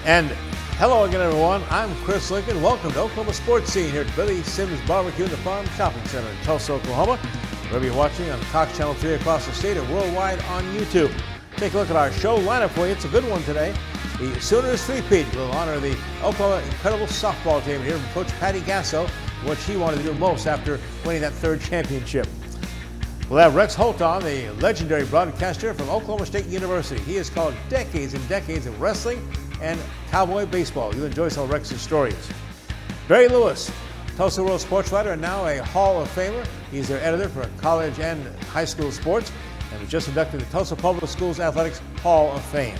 And hello again, everyone. I'm Chris Lincoln. Welcome to Oklahoma Sports Scene here at Billy Sims Barbecue in the Farm Shopping Center in Tulsa, Oklahoma. Wherever you're watching on Cox Channel 3 across the state and worldwide on YouTube. Take a look at our show lineup for you. It's a good one today. The Sooners three-peat will honor the Oklahoma incredible softball team here from Coach Patty Gasso, what she wanted to do most after winning that third championship. We'll have Rex Holt on, the legendary broadcaster from Oklahoma State University. He has called decades and decades of wrestling and cowboy baseball. You'll enjoy some of Rex's stories. Barry Lewis, Tulsa World sports writer and now a Hall of Famer. He's their editor for college and high school sports and was just inducted to the Tulsa Public Schools Athletics Hall of Fame.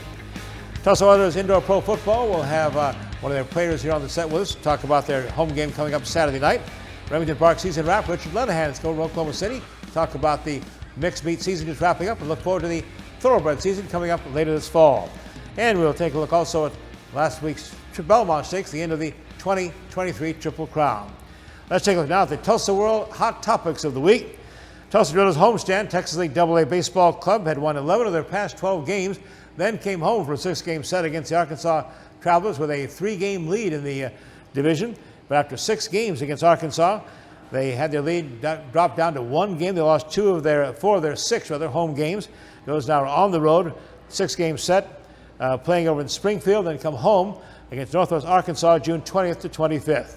Tulsa Oilers Indoor Pro Football will have one of their players here on the set with us to talk about their home game coming up Saturday night. Remington Park season wrap, Richard Lenahan is going to Oklahoma City to talk about the mixed meat season just wrapping up and look forward to the thoroughbred season coming up later this fall. And we'll take a look also at last week's Belmont Stakes, the end of the 2023 Triple Crown. Let's take a look now at the Tulsa World Hot Topics of the week. Tulsa Drillers homestand, Texas League AA Baseball Club had won 11 of their past 12 games, then came home for a 6-game set against the Arkansas Travelers with a 3-game lead in the division. But after 6 games against Arkansas, they had their lead drop down to 1 game. They lost 4 of their 6 home games. Those now are on the road, 6-game set, playing over in Springfield, then come home against Northwest Arkansas June 20th to 25th.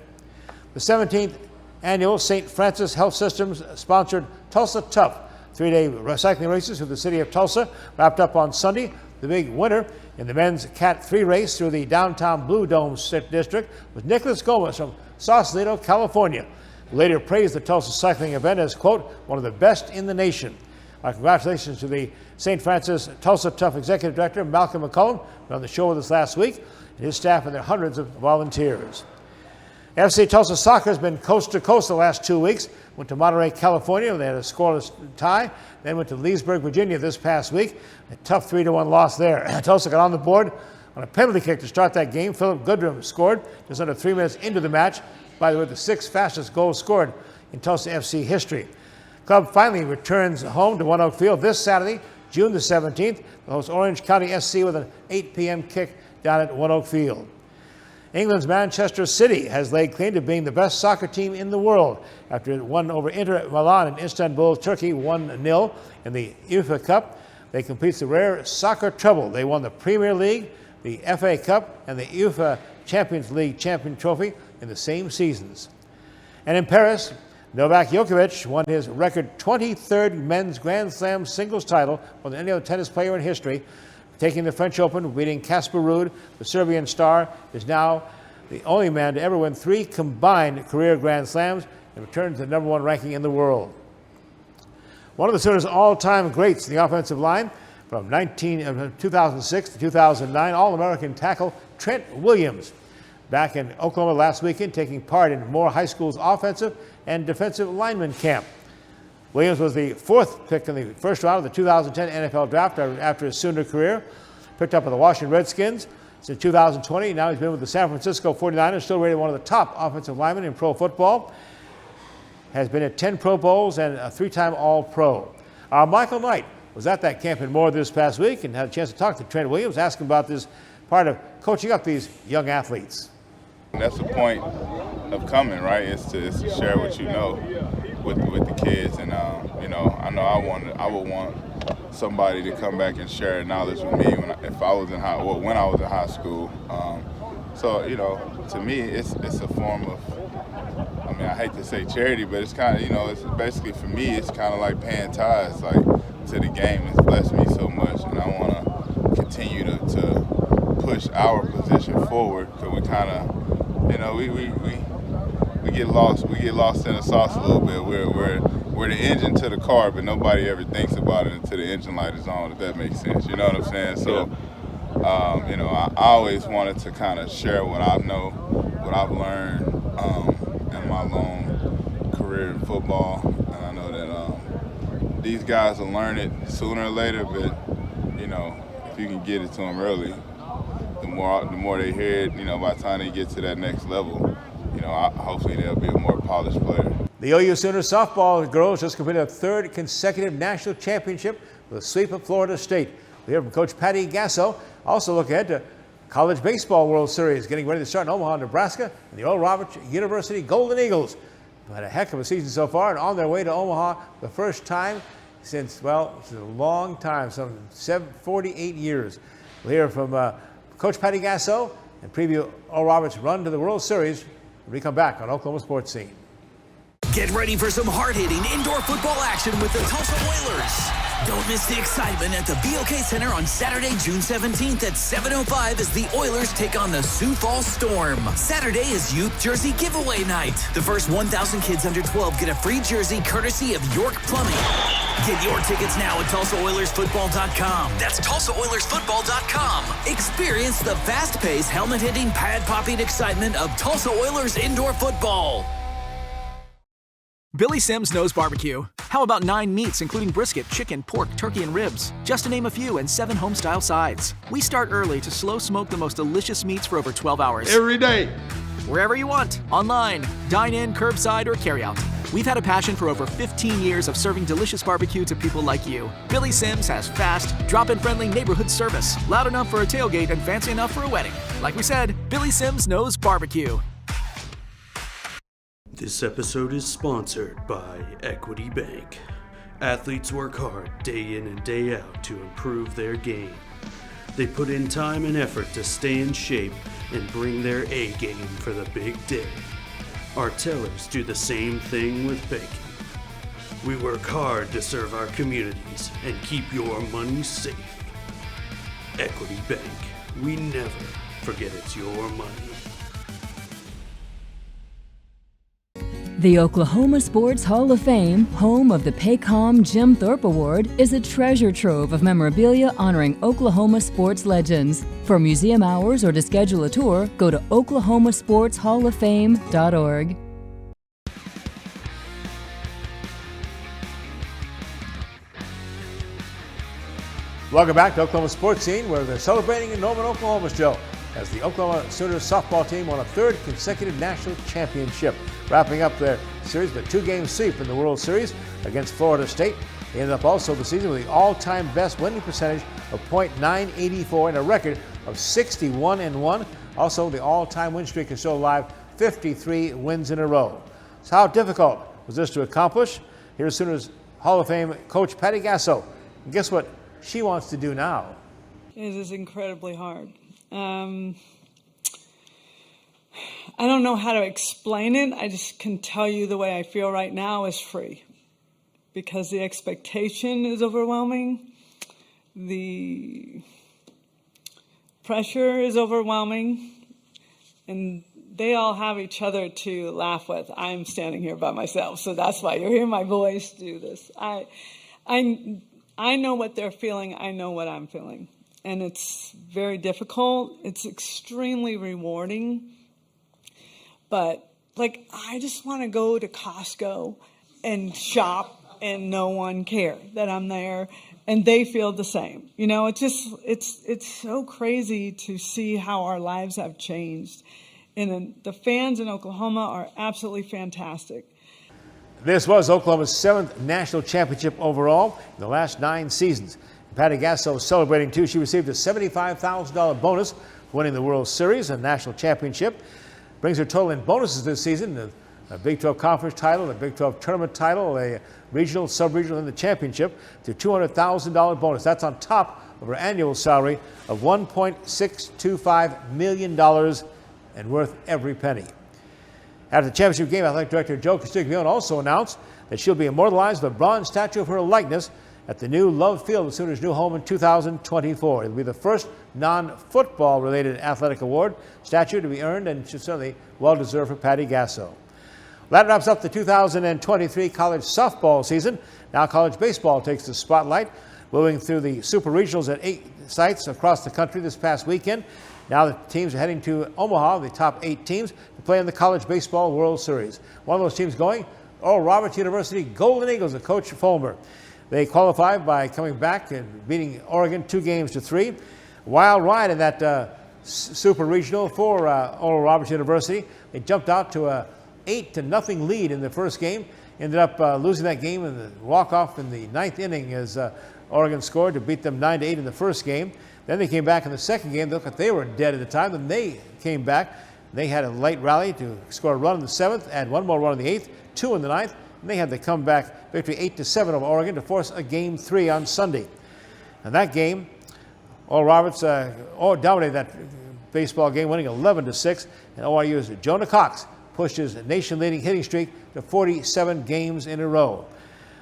The 17th annual St. Francis Health Systems sponsored Tulsa Tough 3-day cycling races through the city of Tulsa wrapped up on Sunday. The big winner in the men's Cat 3 race through the downtown Blue Dome district was Nicholas Gomez from Sausalito, California, who later praised the Tulsa cycling event as, quote, one of the best in the nation. Our congratulations to the St. Francis Tulsa Tough Executive Director, Malcolm McCullum, who was on the show with us last week, and his staff and their hundreds of volunteers. FC Tulsa Soccer has been coast to coast the last 2 weeks. Went to Monterey, California, where they had a scoreless tie. Then went to Leesburg, Virginia this past week. A tough 3-1 loss there. Tulsa got on the board on a penalty kick to start that game. Philip Goodrum scored just under 3 minutes into the match. By the way, the 6th fastest goal scored in Tulsa FC history. Club finally returns home to One Oak Field this Saturday, June the 17th. The host Orange County SC with an 8 p.m. kick down at One Oak Field. England's Manchester City has laid claim to being the best soccer team in the world after it won over Inter Milan in Istanbul, Turkey 1-0 in the UEFA Cup. They complete the rare soccer treble. They won the Premier League, the FA Cup, and the UEFA Champions League champion trophy in the same seasons. And in Paris, Novak Djokovic won his record 23rd men's Grand Slam singles title more than any other tennis player in history. Taking the French Open, beating Casper Ruud, the Serbian star, is now the only man to ever win 3 combined career Grand Slams and return to the #1 ranking in the world. One of the Sooners' all-time greats in the offensive line from 2006 to 2009, All-American tackle Trent Williams, back in Oklahoma last weekend, taking part in Moore High School's offensive and defensive lineman camp. Williams was the 4th pick in the first round of the 2010 NFL Draft after his Sooner career. Picked up with the Washington Redskins since 2020. Now he's been with the San Francisco 49ers, still rated one of the top offensive linemen in pro football. Has been at 10 Pro Bowls and a 3-time All-Pro. Michael Knight was at that camp in Moore this past week and had a chance to talk to Trent Williams, ask him about this part of coaching up these young athletes. That's the point of coming, right? It's to share what you know with the kids, and you know I would want somebody to come back and share knowledge with me when I was in high school. So you know, to me, it's a form of, I mean, I hate to say charity, but it's kind of, you know, it's basically, for me, it's kind of like paying tithes, like, to the game. It's blessed me so much, and I want to continue to push our position forward, because we kind of, you know, we get lost in the sauce a little bit. We're the engine to the car, but nobody ever thinks about it until the engine light is on, if that makes sense. You know what I'm saying? So, you know, I always wanted to kind of share what I know, what I've learned in my long career in football. And I know that these guys will learn it sooner or later, but, you know, if you can get it to them early, the more they hear it, you know, by the time they get to that next level, you know, hopefully they'll be a more polished player. The OU Sooners softball girls just completed a 3rd consecutive national championship with a sweep of Florida State. We hear from Coach Patty Gasso. Also look ahead to College Baseball World Series getting ready to start in Omaha, Nebraska, and the Oral Roberts University Golden Eagles have had a heck of a season so far and on their way to Omaha the first time since, well, it's a long time, some 48 years. We'll hear from Coach Patty Gasso and preview Oral Roberts' run to the World Series when we come back on Oklahoma Sports Scene. Get ready for some hard-hitting indoor football action with the Tulsa Oilers. Don't miss the excitement at the BOK Center on Saturday, June 17th at 7:05 as the Oilers take on the Sioux Falls Storm. Saturday is Youth Jersey Giveaway Night. The first 1,000 kids under 12 get a free jersey courtesy of York Plumbing. Get your tickets now at TulsaOilersFootball.com. That's TulsaOilersFootball.com. Experience the fast-paced, helmet-hitting, pad-popping excitement of Tulsa Oilers indoor football. Billy Sims knows barbecue. How about 9 meats, including brisket, chicken, pork, turkey, and ribs? Just to name a few, and 7 home-style sides. We start early to slow smoke the most delicious meats for over 12 hours. Every day. Wherever you want, online, dine-in, curbside, or carry-out. We've had a passion for over 15 years of serving delicious barbecue to people like you. Billy Sims has fast, drop-in friendly neighborhood service, loud enough for a tailgate and fancy enough for a wedding. Like we said, Billy Sims knows barbecue. This episode is sponsored by Equity Bank. Athletes work hard day in and day out to improve their game. They put in time and effort to stay in shape and bring their A game for the big day. Our tellers do the same thing with banking. We work hard to serve our communities and keep your money safe. Equity Bank. We never forget it's your money. The Oklahoma Sports Hall of Fame, home of the Paycom Jim Thorpe Award, is a treasure trove of memorabilia honoring Oklahoma sports legends. For museum hours or to schedule a tour, go to oklahomasportshalloffame.org. Welcome back to Oklahoma Sports Scene, where they're celebrating in Norman, Oklahoma, Joe, as the Oklahoma Sooners softball team won a 3rd consecutive national championship, wrapping up their series with a 2-game sweep in the World Series against Florida State. They ended up also the season with the all-time best winning percentage of .984 and a record of 61-1. Also, the all-time win streak is still alive, 53 wins in a row. So how difficult was this to accomplish? Here's Sooners Hall of Fame coach Patty Gasso. And guess what she wants to do now? It is incredibly hard. I don't know how to explain it. I just can tell you the way I feel right now is free, because the expectation is overwhelming. The pressure is overwhelming, and they all have each other to laugh with. I'm standing here by myself, so that's why you're hearing my voice do this. I know what they're feeling. I know what I'm feeling. And it's very difficult. It's extremely rewarding. But, I just want to go to Costco and shop and no one care that I'm there. And they feel the same. You know, it's so crazy to see how our lives have changed. And the fans in Oklahoma are absolutely fantastic. This was Oklahoma's 7th national championship overall in the last 9 seasons. Patty Gasso was celebrating too. She received a $75,000 bonus for winning the World Series and national championship. Brings her total in bonuses this season: a Big 12 conference title, a Big 12 tournament title, a regional, sub-regional, and the championship, to $200,000 bonus. That's on top of her annual salary of $1.625 million and worth every penny. After the championship game, athletic director Joe Castiglione also announced that she'll be immortalized with a bronze statue of her likeness at the new Love Field, the Sooners' new home, in 2024. It'll be the first non-football related athletic award statue to be earned, and should certainly well-deserved for Patty Gasso. That wraps up the 2023 college softball season. Now college baseball takes the spotlight, moving through the super regionals at 8 sites across the country this past weekend. Now the teams are heading to Omaha, the top 8 teams, to play in the College Baseball World Series. One of those teams going, Oral Roberts University Golden Eagles of Coach Fulmer. They qualified by coming back and beating Oregon 2-3. Wild ride in that super regional for Oral Roberts University. They jumped out to a 8-0 lead in the first game. Ended up losing that game in the walk-off in the 9th inning as Oregon scored to beat them 9-8 in the first game. Then they came back in the second game. Look, they were dead at the time. Then they came back. They had a late rally to score a run in the 7th, add one more run in the 8th, 2 in the 9th. And they had the comeback victory 8-7 over Oregon to force a Game 3 on Sunday. And that game, Oral Roberts dominated that baseball game, winning 11-6. And ORU's Jonah Cox pushed his nation-leading hitting streak to 47 games in a row.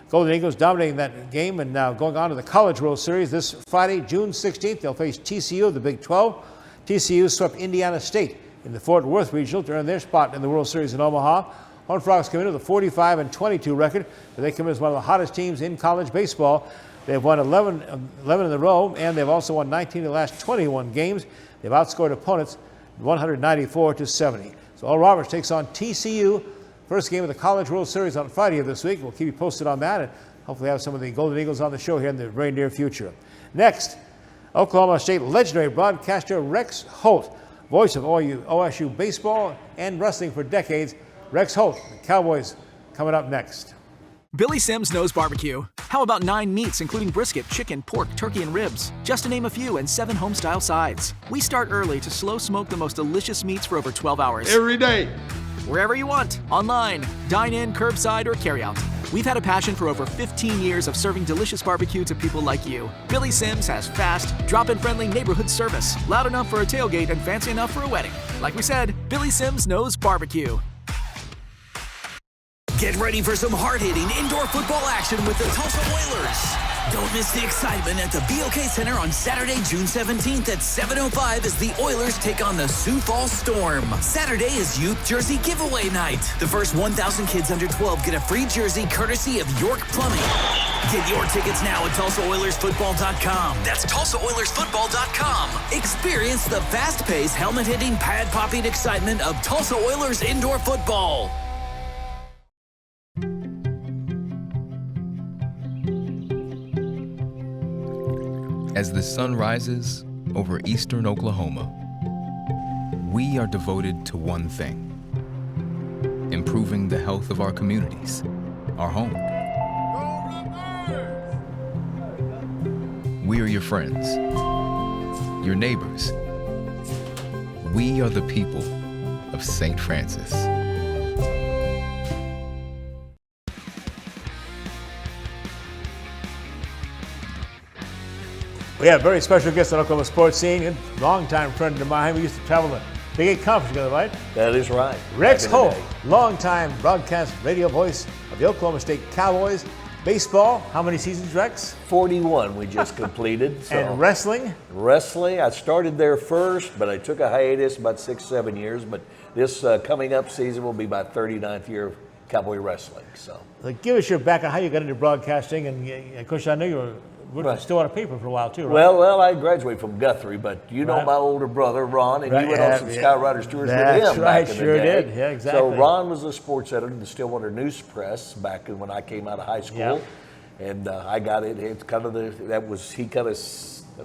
Golden Eagles dominating that game and now going on to the College World Series this Friday, June 16th. They'll face TCU of the Big 12. TCU swept Indiana State in the Fort Worth Regional to earn their spot in the World Series in Omaha. Horned Frogs come in with a 45-22 record, but they come in as one of the hottest teams in college baseball. They've won 11 in a row, and they've also won 19 of the last 21 games. They've outscored opponents 194-70. So Oral Roberts takes on TCU. First game of the College World Series on Friday of this week. We'll keep you posted on that and hopefully have some of the Golden Eagles on the show here in the very near future. Next, Oklahoma State legendary broadcaster Rex Holt, voice of OSU baseball and wrestling for decades. Rex Holt, the Cowboys, coming up next. Billy Sims knows barbecue. How about 9 meats, including brisket, chicken, pork, turkey, and ribs? Just to name a few, and 7 home-style sides. We start early to slow smoke the most delicious meats for over 12 hours. Every day. Wherever you want, online, dine in, curbside, or carry out. We've had a passion for over 15 years of serving delicious barbecue to people like you. Billy Sims has fast, drop-in friendly neighborhood service, loud enough for a tailgate and fancy enough for a wedding. Like we said, Billy Sims knows barbecue. Get ready for some hard-hitting indoor football action with the Tulsa Oilers. Don't miss the excitement at the BOK Center on Saturday, June 17th at 7:05 as the Oilers take on the Sioux Falls Storm. Saturday is Youth Jersey Giveaway Night. The first 1,000 kids under 12 get a free jersey courtesy of York Plumbing. Get your tickets now at TulsaOilersFootball.com. That's TulsaOilersFootball.com. Experience the fast-paced, helmet-hitting, pad-popping excitement of Tulsa Oilers indoor football. As the sun rises over eastern Oklahoma, we are devoted to one thing: improving the health of our communities, our home. We are your friends, your neighbors. We are the people of St. Francis. We have a very special guest on Oklahoma Sports Scene, a longtime friend of mine. We used to travel to Big 8 Conference together, right? That is right. Rex Holt, longtime broadcast radio voice of the Oklahoma State Cowboys. Baseball, how many seasons, Rex? 41 we just completed. So. And wrestling? Wrestling, I started there first, but I took a hiatus about 6-7 years. But this coming up season will be my 39th year of Cowboy wrestling. So, give us your background, how you got into broadcasting, and of course I know you were still on a paper for a while too, right? Well, I graduated from Guthrie, but you know my older brother Ron, and you went on some Skywriters tours with him back in the day. Sure did. Yeah, exactly. So Ron was the sports editor of the Stillwater News Press back when I came out of high school, and I got it. It's kind of he kind of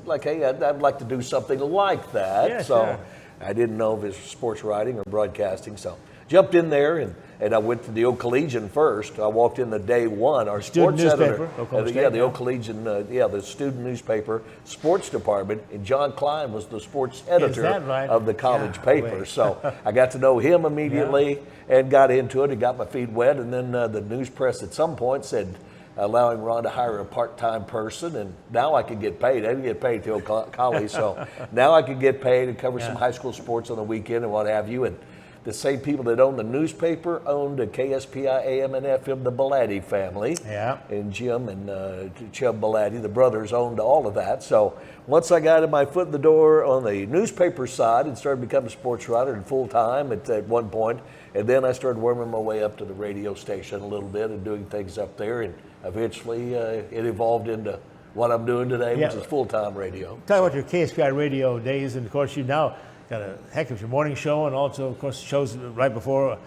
like, hey, I'd like to do something like that. Yeah, so sure. I didn't know if it was sports writing or broadcasting, so jumped in there and I went to the Oak Collegian first. I walked in the day one. Our sports editor, the Oak Collegian, the student newspaper sports department, and John Klein was the sports editor of the college paper. So I got to know him immediately and got into it and got my feet wet. And then the news press at some point said, allowing Ron to hire a part-time person, and now I could get paid. I didn't get paid till college, so now I could get paid and cover some high school sports on the weekend and what have you. And the same people that owned the newspaper owned a KSPI AM and FM, the Belatti family. Yeah. And Jim and Chubb Belatti, the brothers, owned all of that. So once I got my foot in the door on the newspaper side and started becoming a sports writer and full-time at one point, and then I started worming my way up to the radio station a little bit and doing things up there, and eventually it evolved into what I'm doing today, which is full-time radio. Talk about your KSPI radio days, and of course you now got a heck of your morning show, and also, of course, shows right before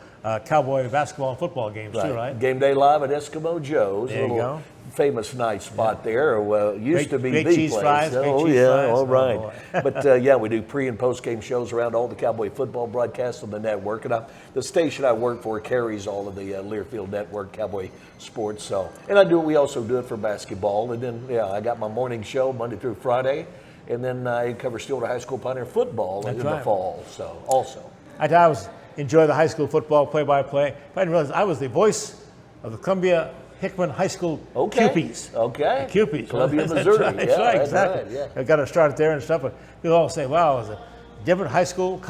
Cowboy basketball and football games too, right? Game Day Live at Eskimo Joe's. There you go. Famous night spot there. Well, it used to be great the cheese place. fries, great Oh cheese yeah, fries. all right. Oh, But we do pre and post game shows around all the Cowboy football broadcasts on the network, and the station I work for carries all of the Learfield Network Cowboy sports. So, and we also do it for basketball, and then I got my morning show Monday through Friday, and then I cover Stillwater High School Pioneer football in the fall. So also, I enjoy the high school football play-by-play. I didn't realize I was the voice of the Columbia Hickman High School Cupies. Okay. The Cupies. Columbia, Missouri. That's right, exactly. Right, I got to start there and stuff, but people all say, wow, it's a different high school.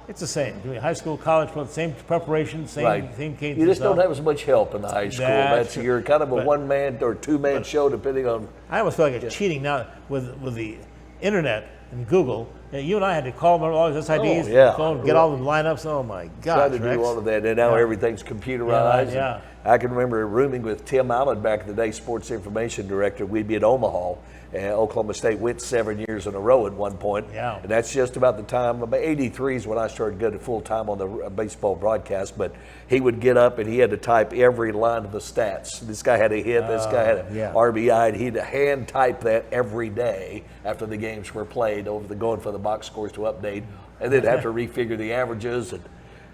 It's the same. High school, college, same preparation, same cadence. You just don't have as much help in the high school. You're kind of a one-man or two-man show depending on. I almost feel like it's cheating now with the internet and Google. You and I had to call them all these SIDs, phone, get all the lineups. Oh my gosh! Try to do all of that, and now everything's computerized. Yeah. I can remember rooming with Tim Allen back in the day, sports information director. We'd be at Omaha, and Oklahoma State went 7 years in a row at one point. Yeah. And that's just about the time, about 83 is when I started going full time on the baseball broadcast. But he would get up and he had to type every line of the stats. This guy had a hit, this guy had a RBI, and he'd hand type that every day after the games were played, going for the box scores to update, and then have to refigure the averages.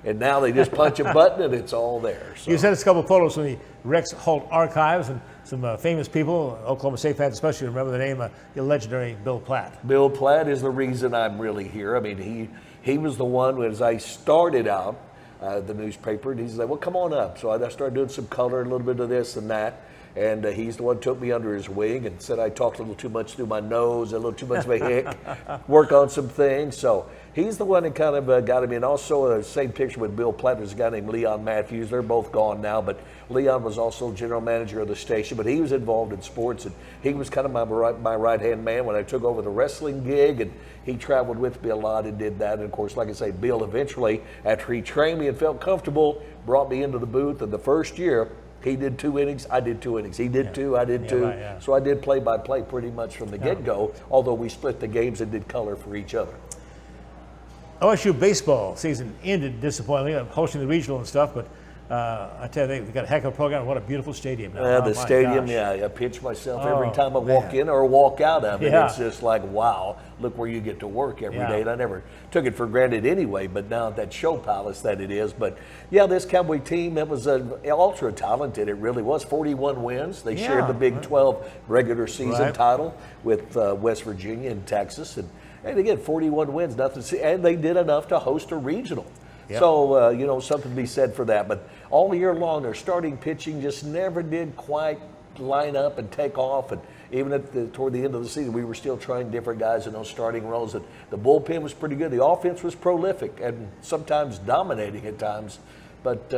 And now they just punch a button and it's all there. So. You sent us a couple of photos from the Rex Holt archives and some famous people, Oklahoma State fans especially remember the name, the legendary Bill Platt. Bill Platt is the reason I'm really here. I mean, he was the one, as I started out the newspaper, and he's like, well, come on up. So I started doing some color, a little bit of this and that. And he's the one who took me under his wing and said I talked a little too much through my nose, a little too much of a hick, work on some things. So he's the one that kind of got him in. Also, the same picture with Bill Platt, there's a guy named Leon Matthews. They're both gone now, but Leon was also general manager of the station, but he was involved in sports, and he was kind of my right-hand man when I took over the wrestling gig, and he traveled with me a lot and did that. And, of course, like I say, Bill eventually, after he trained me and felt comfortable, brought me into the booth, and the first year, he did 2 innings, I did 2 innings. He did 2, I did 2. Right, So I did play-by-play pretty much from the get-go, although we split the games and did color for each other. OSU baseball season ended disappointingly. I'm hosting the regional and stuff, but I tell you, they got a heck of a program. What a beautiful stadium now. The stadium, I pinch myself every time I walk in or walk out of it. It's just like, wow, look where you get to work every day. And I never took it for granted anyway, but now that show palace that it is. But this Cowboy team, that was ultra talented. It really was. 41 wins. They shared the Big 12 regular season title with West Virginia and Texas. And again, 41 wins, nothing to see. And they did enough to host a regional. So, something to be said for that. But all year long, their starting pitching just never did quite line up and take off. And even toward the end of the season, we were still trying different guys in those starting roles. And the bullpen was pretty good. The offense was prolific and sometimes dominating at times. But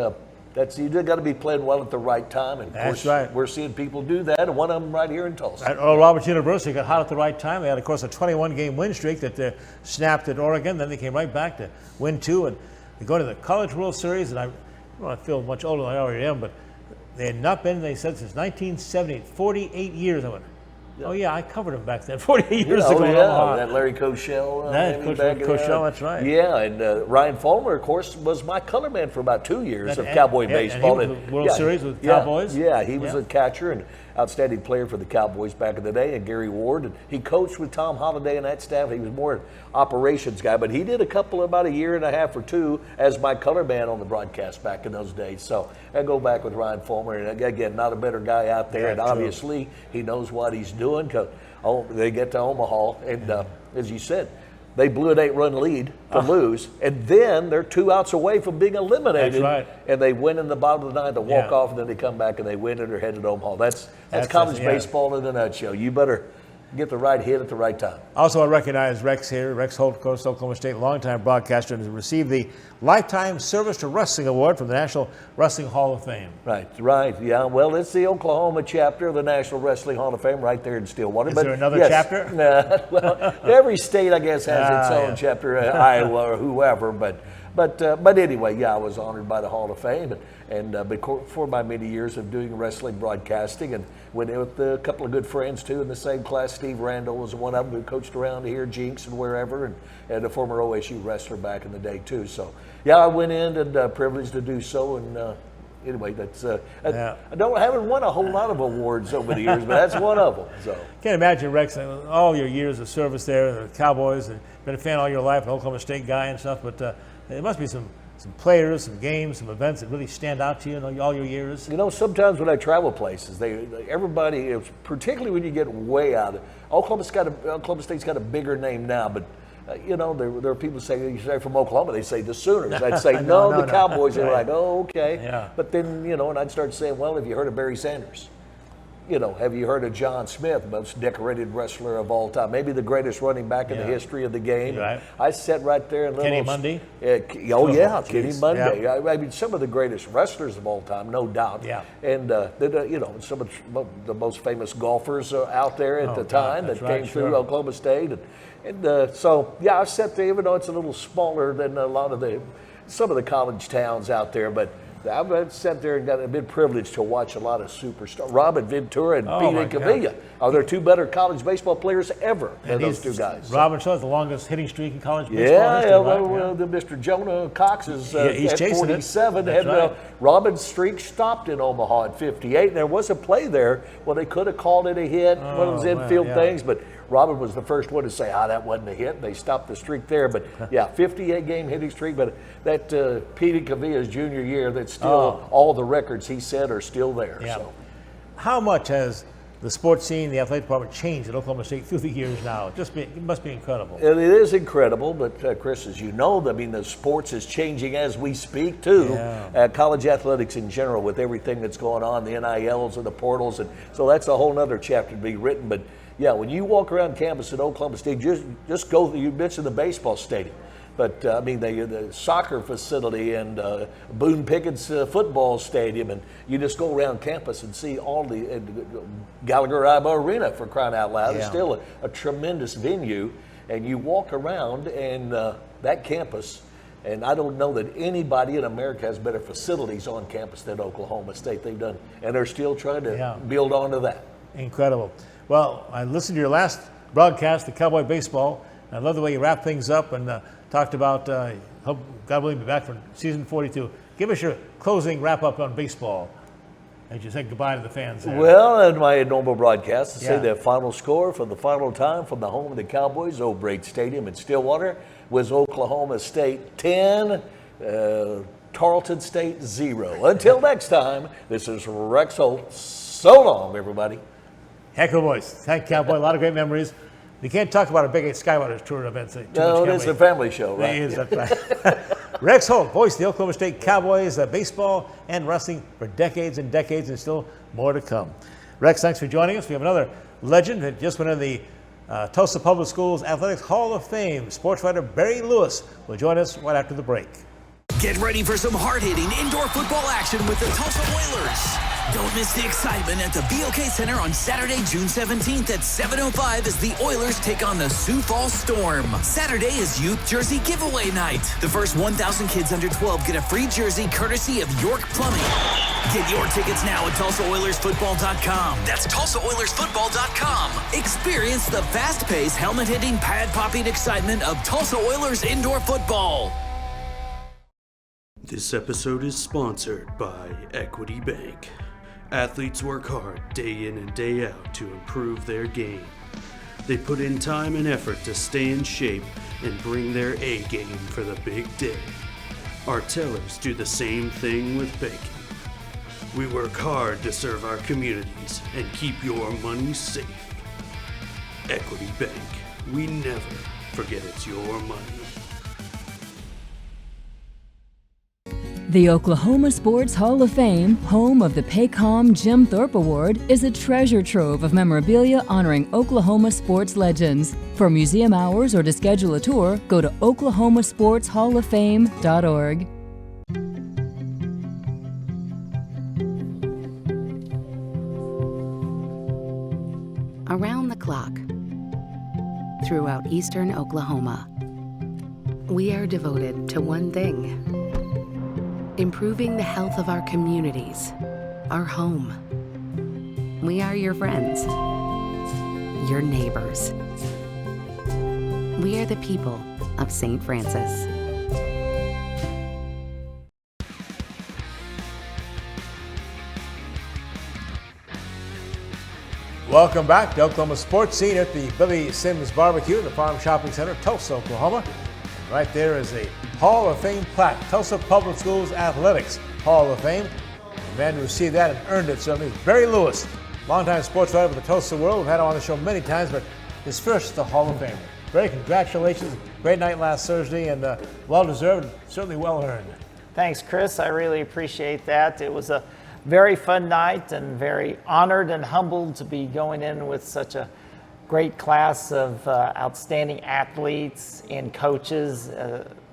you got to be playing well at the right time. And of course, we're seeing people do that. And one of them right here in Tulsa. At Oral Roberts University got hot at the right time. They had, of course, a 21-game win streak that snapped at Oregon. Then they came right back to win 2. And they go to the College World Series, and I feel much older than I already am, but they had not been, they said, since 1978, 48 years. I went, oh, yeah, I covered them back then, 48 years ago in Omaha. That Larry Koshel. Koshel, that's right. Yeah, and Ryan Fulmer, of course, was my color man for about 2 years of Cowboy baseball. And he was the World Series with Cowboys. Yeah, he was a catcher and outstanding player for the Cowboys back in the day, and Gary Ward. And he coached with Tom Holliday and that staff. He was more an operations guy, but he did about a year and a half or 2 as my color man on the broadcast back in those days. So I go back with Ryan Fulmer, and again, not a better guy out there, and obviously he knows what he's doing because they get to Omaha, and as you said, they blew an 8-run lead to lose, and then they're 2 outs away from being eliminated. That's right. And they win in the bottom of the 9th to walk off, and then they come back and they win and they're headed to Omaha. That's college baseball in a nutshell. You better get the right hit at the right time. Also, I recognize Rex here, Rex Holt, of course, Oklahoma State, longtime broadcaster, and has received the Lifetime Service to Wrestling Award from the National Wrestling Hall of Fame. Right. Yeah, well, it's the Oklahoma chapter of the National Wrestling Hall of Fame right there in Stillwater. Is there another chapter? Well, every state, I guess, has its own chapter, Iowa or whoever, but But anyway, yeah, I was honored by the Hall of Fame, and for my many years of doing wrestling broadcasting, and went in with a couple of good friends too in the same class. Steve Randall was one of them who coached around here, Jinx and wherever, and a former OSU wrestler back in the day too. So yeah, I went in and privileged to do so, and anyway, that's I haven't won a whole lot of awards over the years, but that's one of them. So Can't imagine, Rex, all your years of service there, and the Cowboys, and been a fan all your life, an Oklahoma State guy and stuff. But there must be some players, some games, some events that really stand out to you in all your years. You know, sometimes when I travel places, everybody, particularly when you get way out, Oklahoma State's got a bigger name now, but. You know, there are people say, you say from Oklahoma, they say the Sooners. I'd say, no, the Cowboys. They're like, oh, okay. Yeah. But then, you know, and I'd start saying, well, have you heard of Barry Sanders? You know, have you heard of John Smith, most decorated wrestler of all time? Maybe the greatest running back in the history of the game. Right. I sat right there and Kenny Mundy? Kenny Mundy. Yeah. I mean, some of the greatest wrestlers of all time, no doubt. Yeah. And, you know, some of the most famous golfers out there at the time that came through Oklahoma State. And so, yeah, I sat there, even though it's a little smaller than some of the college towns out there, but I've sat there and been privileged to watch a lot of superstars. Robin Ventura and Pete Incavilla are there two better college baseball players ever than those two guys. Robin Shaw has the longest hitting streak in college baseball history. The Mr. Jonah Cox is he's at chasing 47. That's right. Robin's streak stopped in Omaha at 58. And there was a play there. Well, they could have called it a hit, one of those infield things, but Robin was the first one to say, that wasn't a hit. They stopped the streak there. But, 58-game hitting streak. But that Pete Incavilla's junior year, that's still all the records he set are still there. Yeah. So. How much has the sports scene, the athletic department changed at Oklahoma State through the years now? It must be incredible. It is incredible, but Chris, as you know, I mean, the sports is changing as we speak too. Yeah. College athletics in general, with everything that's going on, the NILs and the portals, and so that's a whole other chapter to be written. But yeah, when you walk around campus at Oklahoma State, just go. You mentioned the baseball stadium. But, I mean, the soccer facility and Boone Pickett's football stadium, and you just go around campus and see all the Gallagher-Iba Arena, for crying out loud. It's still a tremendous venue. And you walk around and that campus, and I don't know that anybody in America has better facilities on campus than Oklahoma State. They've done, and they're still trying to build onto that. Incredible. Well, I listened to your last broadcast, the Cowboy Baseball. I love the way you wrapped things up and talked about, hope God willing, be back for season 42. Give us your closing wrap-up on baseball as you say goodbye to the fans there. Well, in my normal broadcast, to say the final score for the final time from the home of the Cowboys, O'Brate Stadium in Stillwater, was Oklahoma State 10, Tarleton State 0. Until next time, this is Rex Holt. So long, everybody. Heck of a voice. Thank Cowboy. A lot of great memories. We can't talk about a big Skywaters tour events. No, it's a family show, right? It is, that's right. Rex Holt, voice of the Oklahoma State Cowboys, baseball and wrestling for decades and decades, and still more to come. Rex, thanks for joining us. We have another legend that just went in the Tulsa Public Schools Athletics Hall of Fame. Sports writer Barry Lewis will join us right after the break. Get ready for some hard-hitting indoor football action with the Tulsa Oilers. Don't miss the excitement at the BOK Center on Saturday, June 17th at 7:05 as the Oilers take on the Sioux Falls Storm. Saturday is Youth Jersey Giveaway Night. The first 1,000 kids under 12 get a free jersey courtesy of York Plumbing. Get your tickets now at TulsaOilersFootball.com. That's TulsaOilersFootball.com. Experience the fast-paced, helmet-hitting, pad-popping excitement of Tulsa Oilers indoor football. This episode is sponsored by Equity Bank. Athletes work hard day in and day out to improve their game. They put in time and effort to stay in shape and bring their A game for the big day. Our tellers do the same thing with banking. We work hard to serve our communities and keep your money safe. Equity Bank. We never forget it's your money. The Oklahoma Sports Hall of Fame, home of the Paycom Jim Thorpe Award, is a treasure trove of memorabilia honoring Oklahoma sports legends. For museum hours or to schedule a tour, go to oklahomasportshalloffame.org. Around the clock, throughout eastern Oklahoma, We are devoted to one thing: improving the health of our communities, our home. We are your friends, your neighbors. We are the people of St. Francis. Welcome back to Oklahoma Sports Scene at the Billy Sims Barbecue in the Farm Shopping Center, Tulsa, Oklahoma. And right there is a Hall of Fame plaque, Tulsa Public Schools Athletics Hall of Fame. The man who received that and earned it certainly is Barry Lewis, longtime sports writer for the Tulsa World. We've had him on the show many times, but his first the Hall of Fame. Barry, congratulations. Great night last Thursday and well-deserved, certainly well-earned. Thanks, Chris. I really appreciate that. It was a very fun night and very honored and humbled to be going in with such a great class of outstanding athletes and coaches,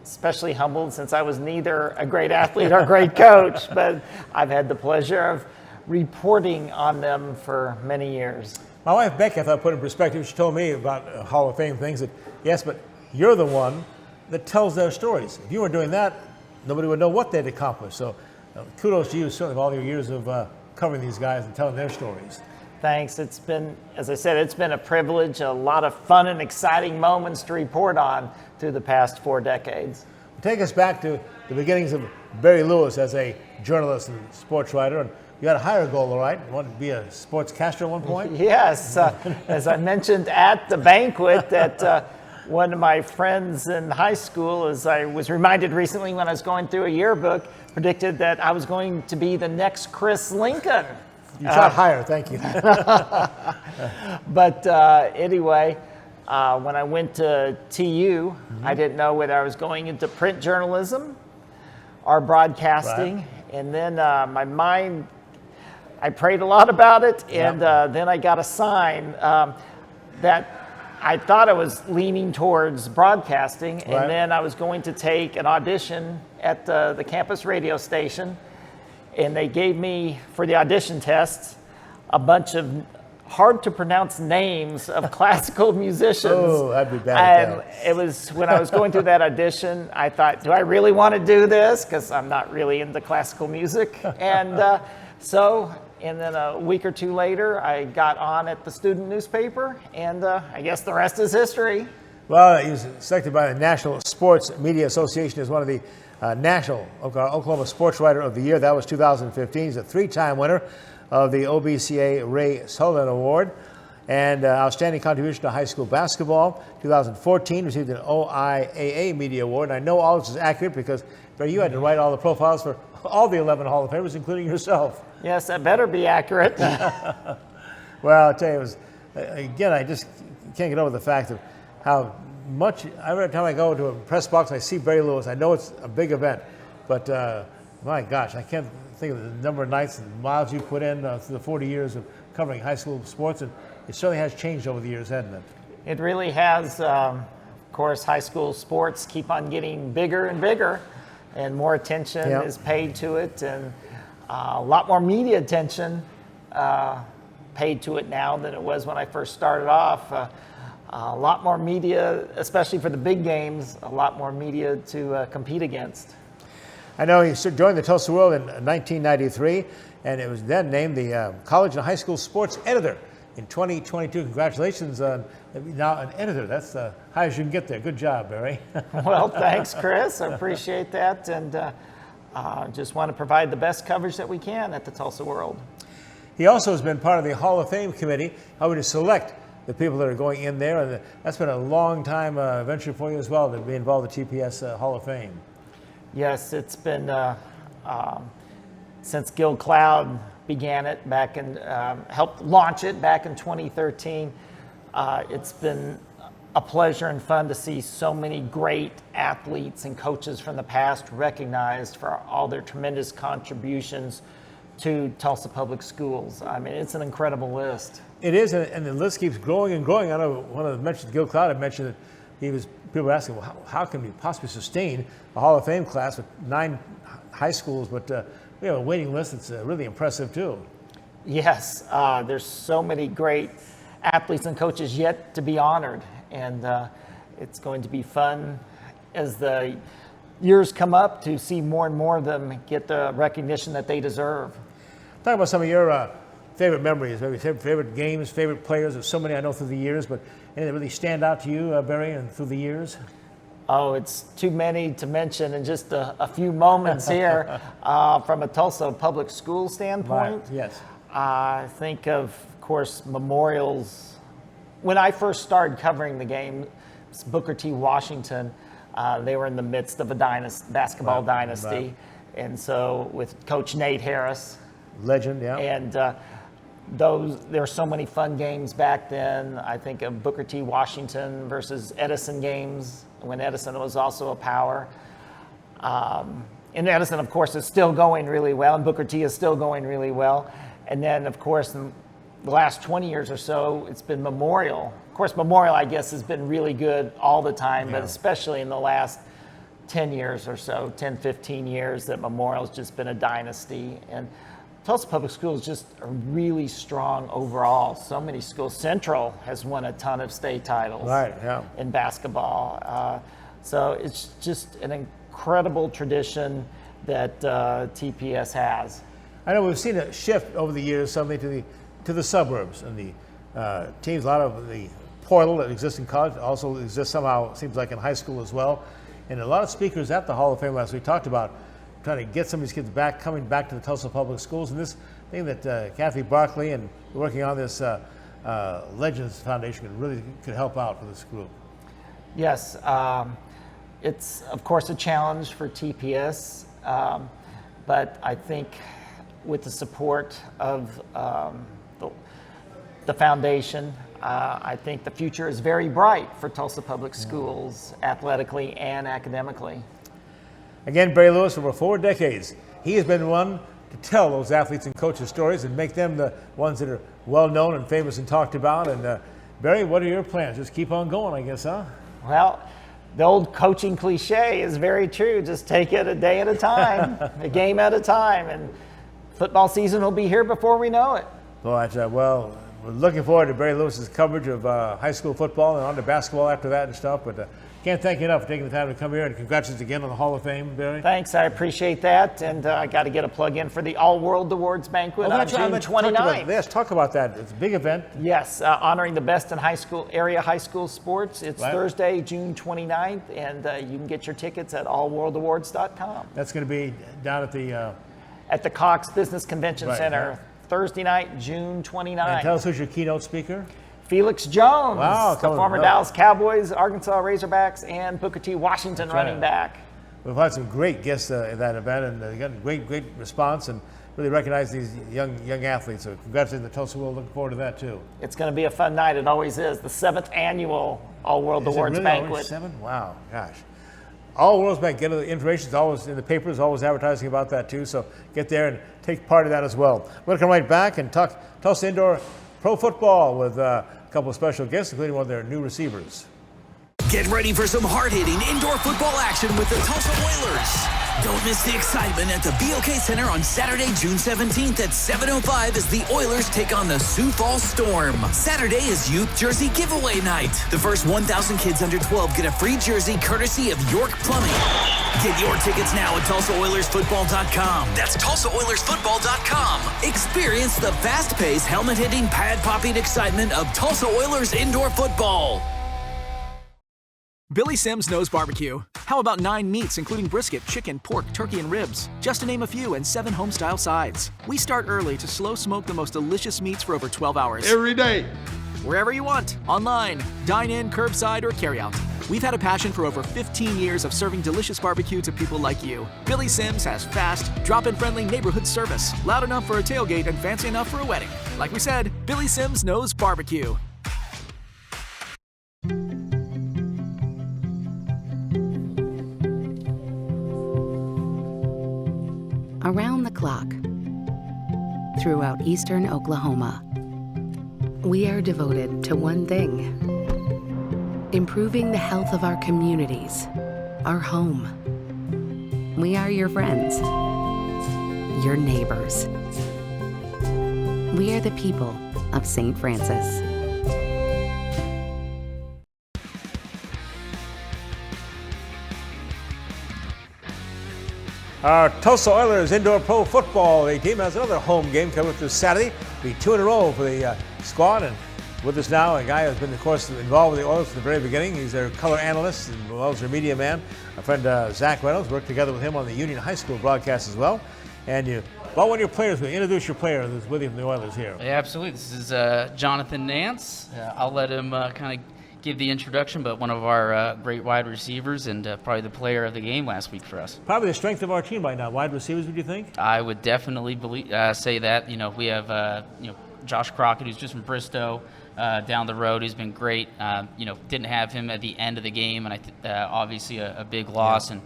especially humbled since I was neither a great athlete or a great coach, but I've had the pleasure of reporting on them for many years. My wife, Becky, I thought put in perspective, she told me about Hall of Fame things that, yes, but you're the one that tells their stories. If you weren't doing that, nobody would know what they'd accomplished. So kudos to you, certainly, for all your years of covering these guys and telling their stories. Thanks. It's been, as I said, it's been a privilege, a lot of fun and exciting moments to report on through the past 4 decades. Take us back to the beginnings of Barry Lewis as a journalist and sports writer. And you had a higher goal, all right? You wanted to be a sportscaster at one point? Yes. As I mentioned at the banquet, that one of my friends in high school, as I was reminded recently when I was going through a yearbook, predicted that I was going to be the next Chris Lincoln. You shot higher, thank you. But anyway, when I went to TU, I didn't know whether I was going into print journalism or broadcasting. Right. And then my mind, I prayed a lot about it, and then I got a sign that I thought I was leaning towards broadcasting, and then I was going to take an audition at the campus radio station, and they gave me, for the audition test, a bunch of hard to pronounce names of classical musicians. Oh, that'd be bad. And it was, when I was going through that audition, I thought, do I really want to do this? Because I'm not really into classical music. And and then a week or two later, I got on at the student newspaper, and I guess the rest is history. Well, he was selected by the National Sports Media Association as one of the National Oklahoma Sports Writer of the Year. That was 2015. He's a 3-time winner of the OBCA Ray Sullivan Award. And outstanding contribution to high school basketball. 2014 received an OIAA Media Award. And I know all this is accurate because, Barry, you had to write all the profiles for all the 11 Hall of Famers, including yourself. Yes, that better be accurate. Well, I'll tell you, it was, again, I just can't get over the fact of how much, every time I go to a press box and I see Barry Lewis, I know it's a big event, but my gosh, I can't think of the number of nights and miles you put in through the 40 years of covering high school sports, and it certainly has changed over the years, hasn't it? It really has. Of course, high school sports keep on getting bigger and bigger, and more attention is paid to it, and a lot more media attention paid to it now than it was when I first started off. A lot more media, especially for the big games, a lot more media to compete against. I know he joined the Tulsa World in 1993, and it was then named the College and High School Sports Editor in 2022. Congratulations on now an editor. That's the highest you can get there. Good job, Barry. Well, thanks, Chris. I appreciate that, and just want to provide the best coverage that we can at the Tulsa World. He also has been part of the Hall of Fame committee, helping to select the people that are going in there, and that's been a long time venture for you as well to be involved with TPS Hall of Fame. Yes, it's been since Gil Cloud began it back and helped launch it back in 2013. It's been a pleasure and fun to see so many great athletes and coaches from the past recognized for all their tremendous contributions to Tulsa Public Schools. I mean, it's an incredible list. It is, and the list keeps growing and growing. I know one of the mentions, Gil Cloud had mentioned that people were asking, well, how can we possibly sustain a Hall of Fame class with 9 high schools, but we have a waiting list that's really impressive too. Yes, there's so many great athletes and coaches yet to be honored, and it's going to be fun as the years come up to see more and more of them get the recognition that they deserve. Talk about some of your favorite memories, maybe favorite games, favorite players. There's so many I know through the years, but any that really stand out to you, Barry, and through the years? Oh, it's too many to mention in just a few moments here. From a Tulsa Public Schools standpoint, Right. Yes. I think of course, memorials. When I first started covering the game, Booker T. Washington, they were in the midst of a basketball dynasty. Right. And so with Coach Nate Harris. Legend, yeah. And there were so many fun games back then. I think of Booker T. Washington versus Edison games, when Edison was also a power. And Edison, of course, is still going really well, and Booker T is still going really well. And then, of course, in the last 20 years or so, it's been Memorial. Of course, Memorial, I guess, has been really good all the time, but especially in the last 10 years or so, 10, 15 years, that Memorial's just been a dynasty. And Tulsa Public Schools just are really strong overall. So many schools. Central has won a ton of state titles in basketball. So it's just an incredible tradition that TPS has. I know we've seen a shift over the years suddenly to the suburbs, and the teams, a lot of the portal that exists in college also exists somehow, seems like in high school as well. And a lot of speakers at the Hall of Fame last week talked about trying to get some of these kids coming back to the Tulsa Public Schools. And this thing that Kathy Barkley and working on this Legends Foundation could help out for this group. Yes, it's of course a challenge for TPS, but I think with the support of the foundation, I think the future is very bright for Tulsa Public Schools, athletically and academically. Again, Barry Lewis, over 4 decades, he has been one to tell those athletes and coaches stories and make them the ones that are well known and famous and talked about. And Barry, what are your plans? Just keep on going, I guess, huh? Well, the old coaching cliche is very true. Just take it a day at a time, a game at a time, and football season will be here before we know it. Well, we're looking forward to Barry Lewis's coverage of high school football and on to basketball after that and stuff. But can't thank you enough for taking the time to come here, and congratulations again on the Hall of Fame, Barry. Thanks, I appreciate that. And I got to get a plug in for the All World Awards banquet on June 29th. Yes, talk about that. It's a big event. Yes, honoring the best in area high school sports. It's Thursday, June 29th, and you can get your tickets at allworldawards.com. That's going to be down at the Cox Business Convention Center, Thursday night, June 29th. And tell us who's your keynote speaker. Felix Jones, the coming former up. Dallas Cowboys, Arkansas Razorbacks, and Booker T. Washington running back. We've had some great guests at that event, and got great response, and really recognize these young athletes. So congratulations to the Tulsa World. Looking forward to that too. It's going to be a fun night. It always is. The 7th annual All World Awards banquet. 7? Wow, gosh. All World's Bank, get the information. It's always in the papers, always advertising about that too. So get there and take part of that as well. We're going to come right back and talk Tulsa Indoor Pro Football with a couple of special guests, including one of their new receivers. Get ready for some hard-hitting indoor football action with the Tulsa Oilers. Don't miss the excitement at the BOK Center on Saturday, June 17th at 7:05 as the Oilers take on the Sioux Falls Storm. Saturday is Youth Jersey Giveaway Night. The first 1,000 kids under 12 get a free jersey courtesy of York Plumbing. Get your tickets now at TulsaOilersFootball.com. That's TulsaOilersFootball.com. Experience the fast-paced, helmet-hitting, pad-popping excitement of Tulsa Oilers indoor football. Billy Sims knows barbecue. How about 9 meats, including brisket, chicken, pork, turkey, and ribs? Just to name a few, and 7 home-style sides. We start early to slow smoke the most delicious meats for over 12 hours. Every day. Wherever you want, online, dine-in, curbside, or carry-out. We've had a passion for over 15 years of serving delicious barbecue to people like you. Billy Sims has fast, drop-in friendly neighborhood service, loud enough for a tailgate and fancy enough for a wedding. Like we said, Billy Sims knows barbecue. Around the clock, throughout eastern Oklahoma, we are devoted to one thing: improving the health of our communities, our home. We are your friends, your neighbors. We are the people of St. Francis. All Our Tulsa Oilers indoor pro football team has another home game coming up this Saturday. It'll be 2 in a row for the squad. And with us now, a guy who's been, of course, involved with the Oilers from the very beginning. He's their color analyst as well as their media man. Our friend Zach Reynolds worked together with him on the Union High School broadcast as well. And one of your players, introduce your player who's with you from the Oilers here. Yeah, absolutely. This is Jonathan Nance. I'll let him kind of give the introduction, but one of our great wide receivers and probably the player of the game last week for us. Probably the strength of our team right now. Wide receivers, would you think? I would definitely say that. We have Josh Crockett, who's just from Bristow, down the road, who's been great. Didn't have him at the end of the game, and obviously a big loss. Yeah.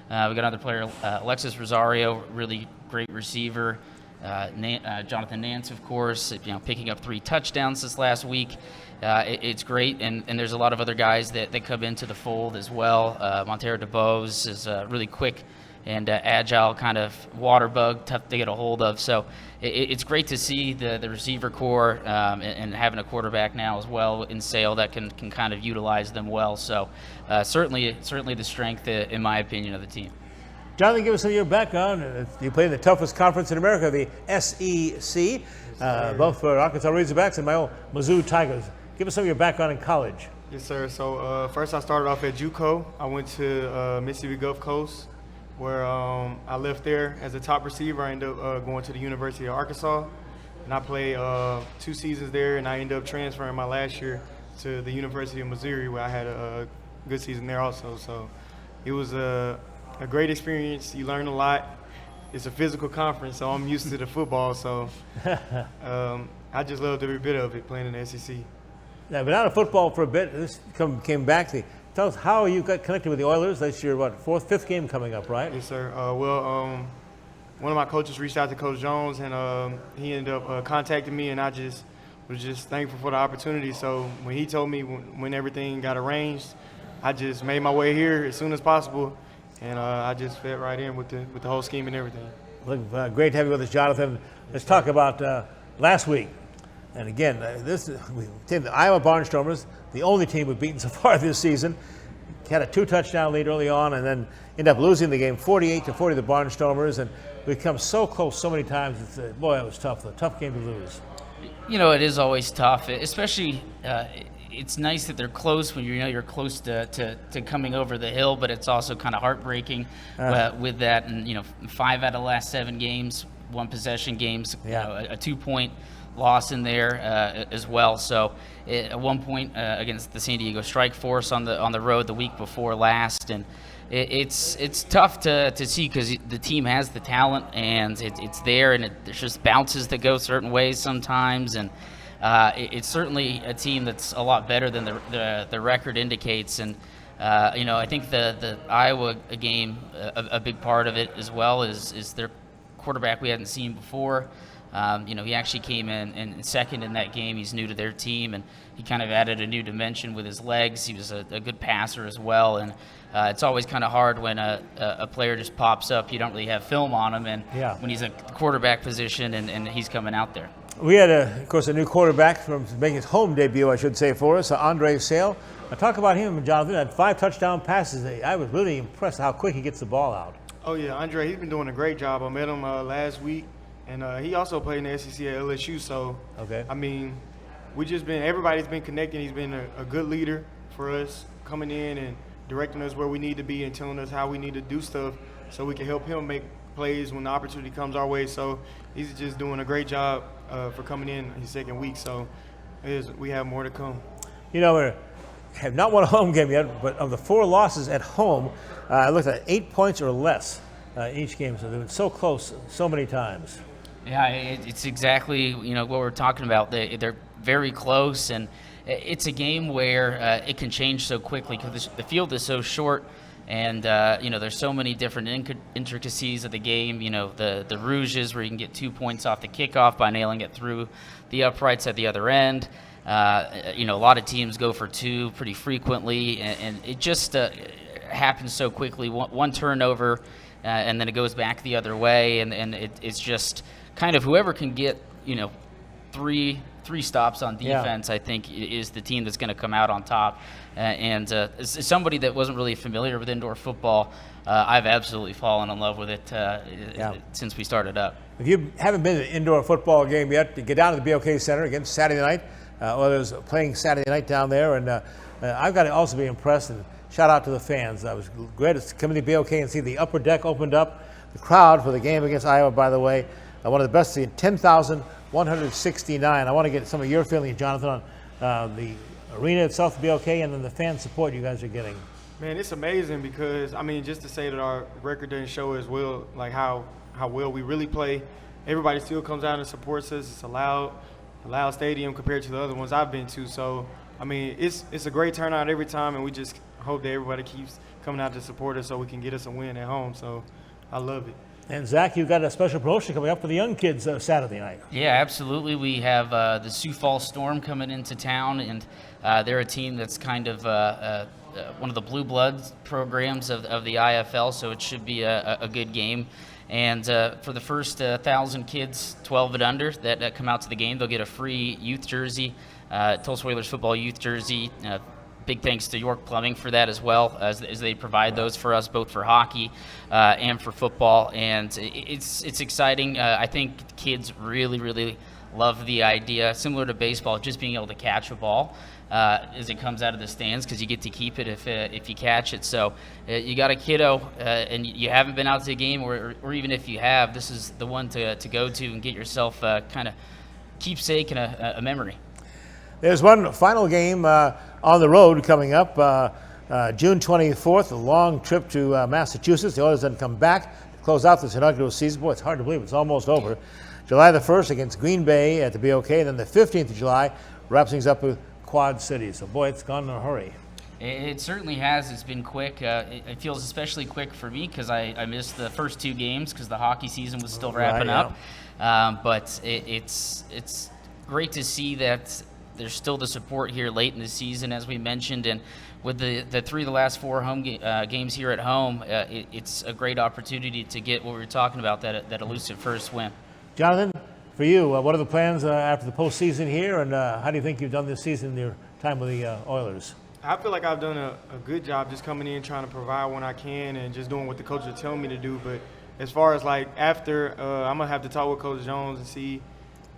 And we got another player, Alexis Rosario, really great receiver. Jonathan Nance, of course, picking up 3 touchdowns this last week. It's great, and there's a lot of other guys that come into the fold as well. Montero DeBose is really quick and agile, kind of water bug, tough to get a hold of. So it's great to see the receiver core and having a quarterback now as well in Sale that can kind of utilize them well. So certainly the strength, in my opinion, of the team. Jonathan, give us some of your background. You play in the toughest conference in America, the SEC, both for Arkansas Razorbacks and my old Mizzou Tigers. Give us some of your background in college. Yes, sir. So first I started off at JUCO. I went to Mississippi Gulf Coast, where I left there as a top receiver. I ended up going to the University of Arkansas, and I played 2 seasons there, and I ended up transferring my last year to the University of Missouri, where I had a good season there also. So it was a great experience. You learn a lot. It's a physical conference, so I'm used to the football. So I just loved every bit of it, playing in the SEC. Now, been out of football for a bit. This came back. Tell us how you got connected with the Oilers. That's your, 4th, 5th game coming up, right? Yes, sir. One of my coaches reached out to Coach Jones, and he ended up contacting me, and I just was just thankful for the opportunity. So when he told me when everything got arranged, I just made my way here as soon as possible, and I just fit right in with the whole scheme and everything. Look, great to have you with us, Jonathan. Let's talk about last week. And again, the Iowa Barnstormers, the only team we've beaten so far this season, had a 2-touchdown lead early on and then ended up losing the game 48-40 the Barnstormers. And we've come so close so many times. Boy, it was tough. A tough game to lose. It is always tough, especially it's nice that they're close when you're close to coming over the hill, but it's also kind of heartbreaking with that. And, 5 out of the last 7 games, 1-possession games, a 2-point loss in there as well. So at one point against the San Diego Strike Force on the road the week before last, and it's tough to see because the team has the talent and it's there, and there's just bounces that go certain ways sometimes, and it's certainly a team that's a lot better than the record indicates. And I think the Iowa game, a big part of it as well is their quarterback we hadn't seen before. He actually came in second in that game. He's new to their team, and he kind of added a new dimension with his legs. He was a good passer as well, and it's always kind of hard when a player just pops up. You don't really have film on him, and when he's a quarterback position and he's coming out there. We had, of course, a new quarterback from making his home debut, I should say, for us, Andre Sale. Now, talk about him, Jonathan. Had 5 touchdown passes. I was really impressed how quick he gets the ball out. Oh, yeah, Andre, he's been doing a great job. I met him last week. And he also played in the SEC at LSU, so I mean, everybody's been connecting. He's been a good leader for us, coming in and directing us where we need to be and telling us how we need to do stuff so we can help him make plays when the opportunity comes our way. So he's just doing a great job for coming in his 2nd week. So we have more to come. We have not won a home game yet, but of the 4 losses at home, I looked at 8 points or less each game. So they've been so close so many times. Yeah, it's exactly what we're talking about. They're very close, and it's a game where it can change so quickly because the field is so short, and there's so many different intricacies of the game. The rouges where you can get 2 points off the kickoff by nailing it through the uprights at the other end. A lot of teams go for 2 pretty frequently, and it just happens so quickly. One turnover, and then it goes back the other way, and it's just kind of whoever can get, three 3 stops on defense, I think, is the team that's going to come out on top. And as somebody that wasn't really familiar with indoor football, I've absolutely fallen in love with it since we started up. If you haven't been to an indoor football game yet, get down to the BOK Center again Saturday night. Oilers playing Saturday night down there, and I've got to also be impressed, and shout out to the fans. I was glad to come to the BOK and see the upper deck opened up. The crowd for the game against Iowa, by the way, one of the best, 10,169. I want to get some of your feelings, Jonathan, on the arena itself, the BOK, and then the fan support you guys are getting. Man, it's amazing because, I mean, just to say that our record didn't show as well, like how well we really play. Everybody still comes out and supports us. It's a loud stadium compared to the other ones I've been to. So, I mean, it's a great turnout every time, and we just hope that everybody keeps coming out to support us so we can get us a win at home. So, I love it. And Zach, you've got a special promotion coming up for the young kids Saturday night. Yeah, absolutely. We have the Sioux Falls Storm coming into town, and they're a team that's kind of one of the blue blood programs of the IFL, so it should be a good game. And for the first 1,000 kids, 12 and under, that come out to the game, they'll get a free youth jersey, Tulsa Oilers football youth jersey. Big thanks to York Plumbing for that as well, as they provide those for us both for hockey and for football. And it's exciting. I think kids really love the idea, similar to baseball, just being able to catch a ball as it comes out of the stands, because you get to keep it if you catch it. So you got a kiddo and you haven't been out to a game, or even if you have, this is the one to go to and get yourself kind of keepsake and a memory. There's one final game on the road coming up, June 24th, a long trip to Massachusetts. The Oilers then come back to close out this inaugural season. Boy, it's hard to believe it's almost over. July the 1st against Green Bay at the BOK, and then the 15th of July wraps things up with Quad City. So, boy, it's gone in a hurry. It certainly has. It's been quick. It feels especially quick for me because I missed the first 2 games because the hockey season was still wrapping up. But it's great to see that there's still the support here late in the season, as we mentioned, and with the 3 of the last 4 home games here at home, it's a great opportunity to get what we were talking about, that elusive first win. Jonathan, for you, what are the plans after the postseason here, and how do you think you've done this season in your time with the Oilers? I feel like I've done a good job just coming in, trying to provide when I can, and just doing what the coaches are telling me to do. But as far as like after, I'm going to have to talk with Coach Jones and see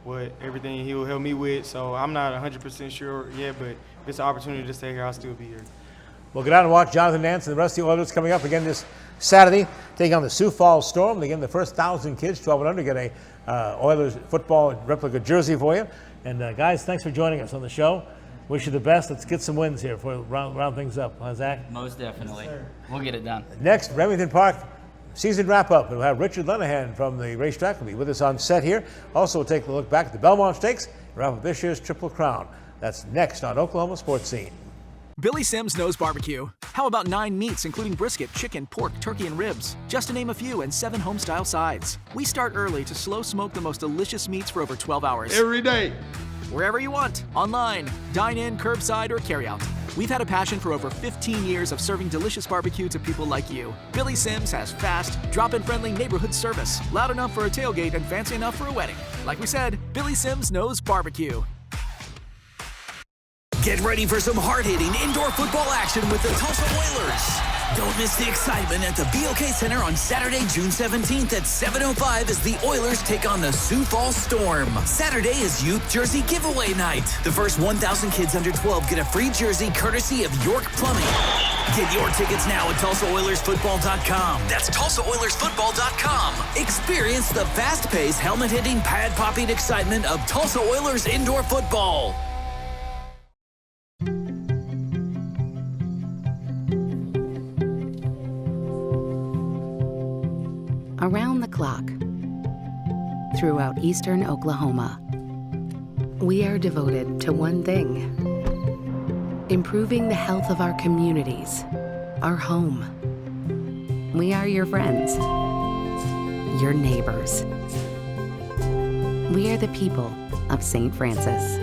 what everything he will help me with. So I'm not 100% sure yet, but if it's an opportunity to stay here, I'll still be here. We'll get out and watch Jonathan Nance and the rest of the Oilers coming up again this Saturday, taking on the Sioux Falls Storm. Again, the first 1,000 kids, 12 and under, get a Oilers football replica jersey for you. And guys, thanks for joining us on the show. Wish you the best. Let's get some wins here for round things up. Huh, Zach? Most definitely. Yes, we'll get it done. Next, Remington Park season wrap-up. We'll have Richard Lenahan from the racetrack will be with us on set here. Also, we'll take a look back at the Belmont Stakes and wrap up this year's Triple Crown. That's next on Oklahoma Sports Scene. Billy Sims knows barbecue. How about 9 meats, including brisket, chicken, pork, turkey, and ribs? Just to name a few, and 7 home-style sides. We start early to slow smoke the most delicious meats for over 12 hours. Every day. Wherever you want, online, dine in, curbside, or carry out. We've had a passion for over 15 years of serving delicious barbecue to people like you. Billy Sims has fast, drop-in friendly neighborhood service, loud enough for a tailgate and fancy enough for a wedding. Like we said, Billy Sims knows barbecue. Get ready for some hard-hitting indoor football action with the Tulsa Oilers. Don't miss the excitement at the BOK Center on Saturday, June 17th at 7:05 as the Oilers take on the Sioux Falls Storm. Saturday is Youth Jersey Giveaway Night. The first 1,000 kids under 12 get a free jersey courtesy of York Plumbing. Get your tickets now at TulsaOilersFootball.com. That's TulsaOilersFootball.com. Experience the fast-paced, helmet-hitting, pad-popping excitement of Tulsa Oilers indoor football. Around the clock, throughout eastern Oklahoma, we are devoted to one thing: improving the health of our communities, our home. We are your friends, your neighbors. We are the people of St. Francis.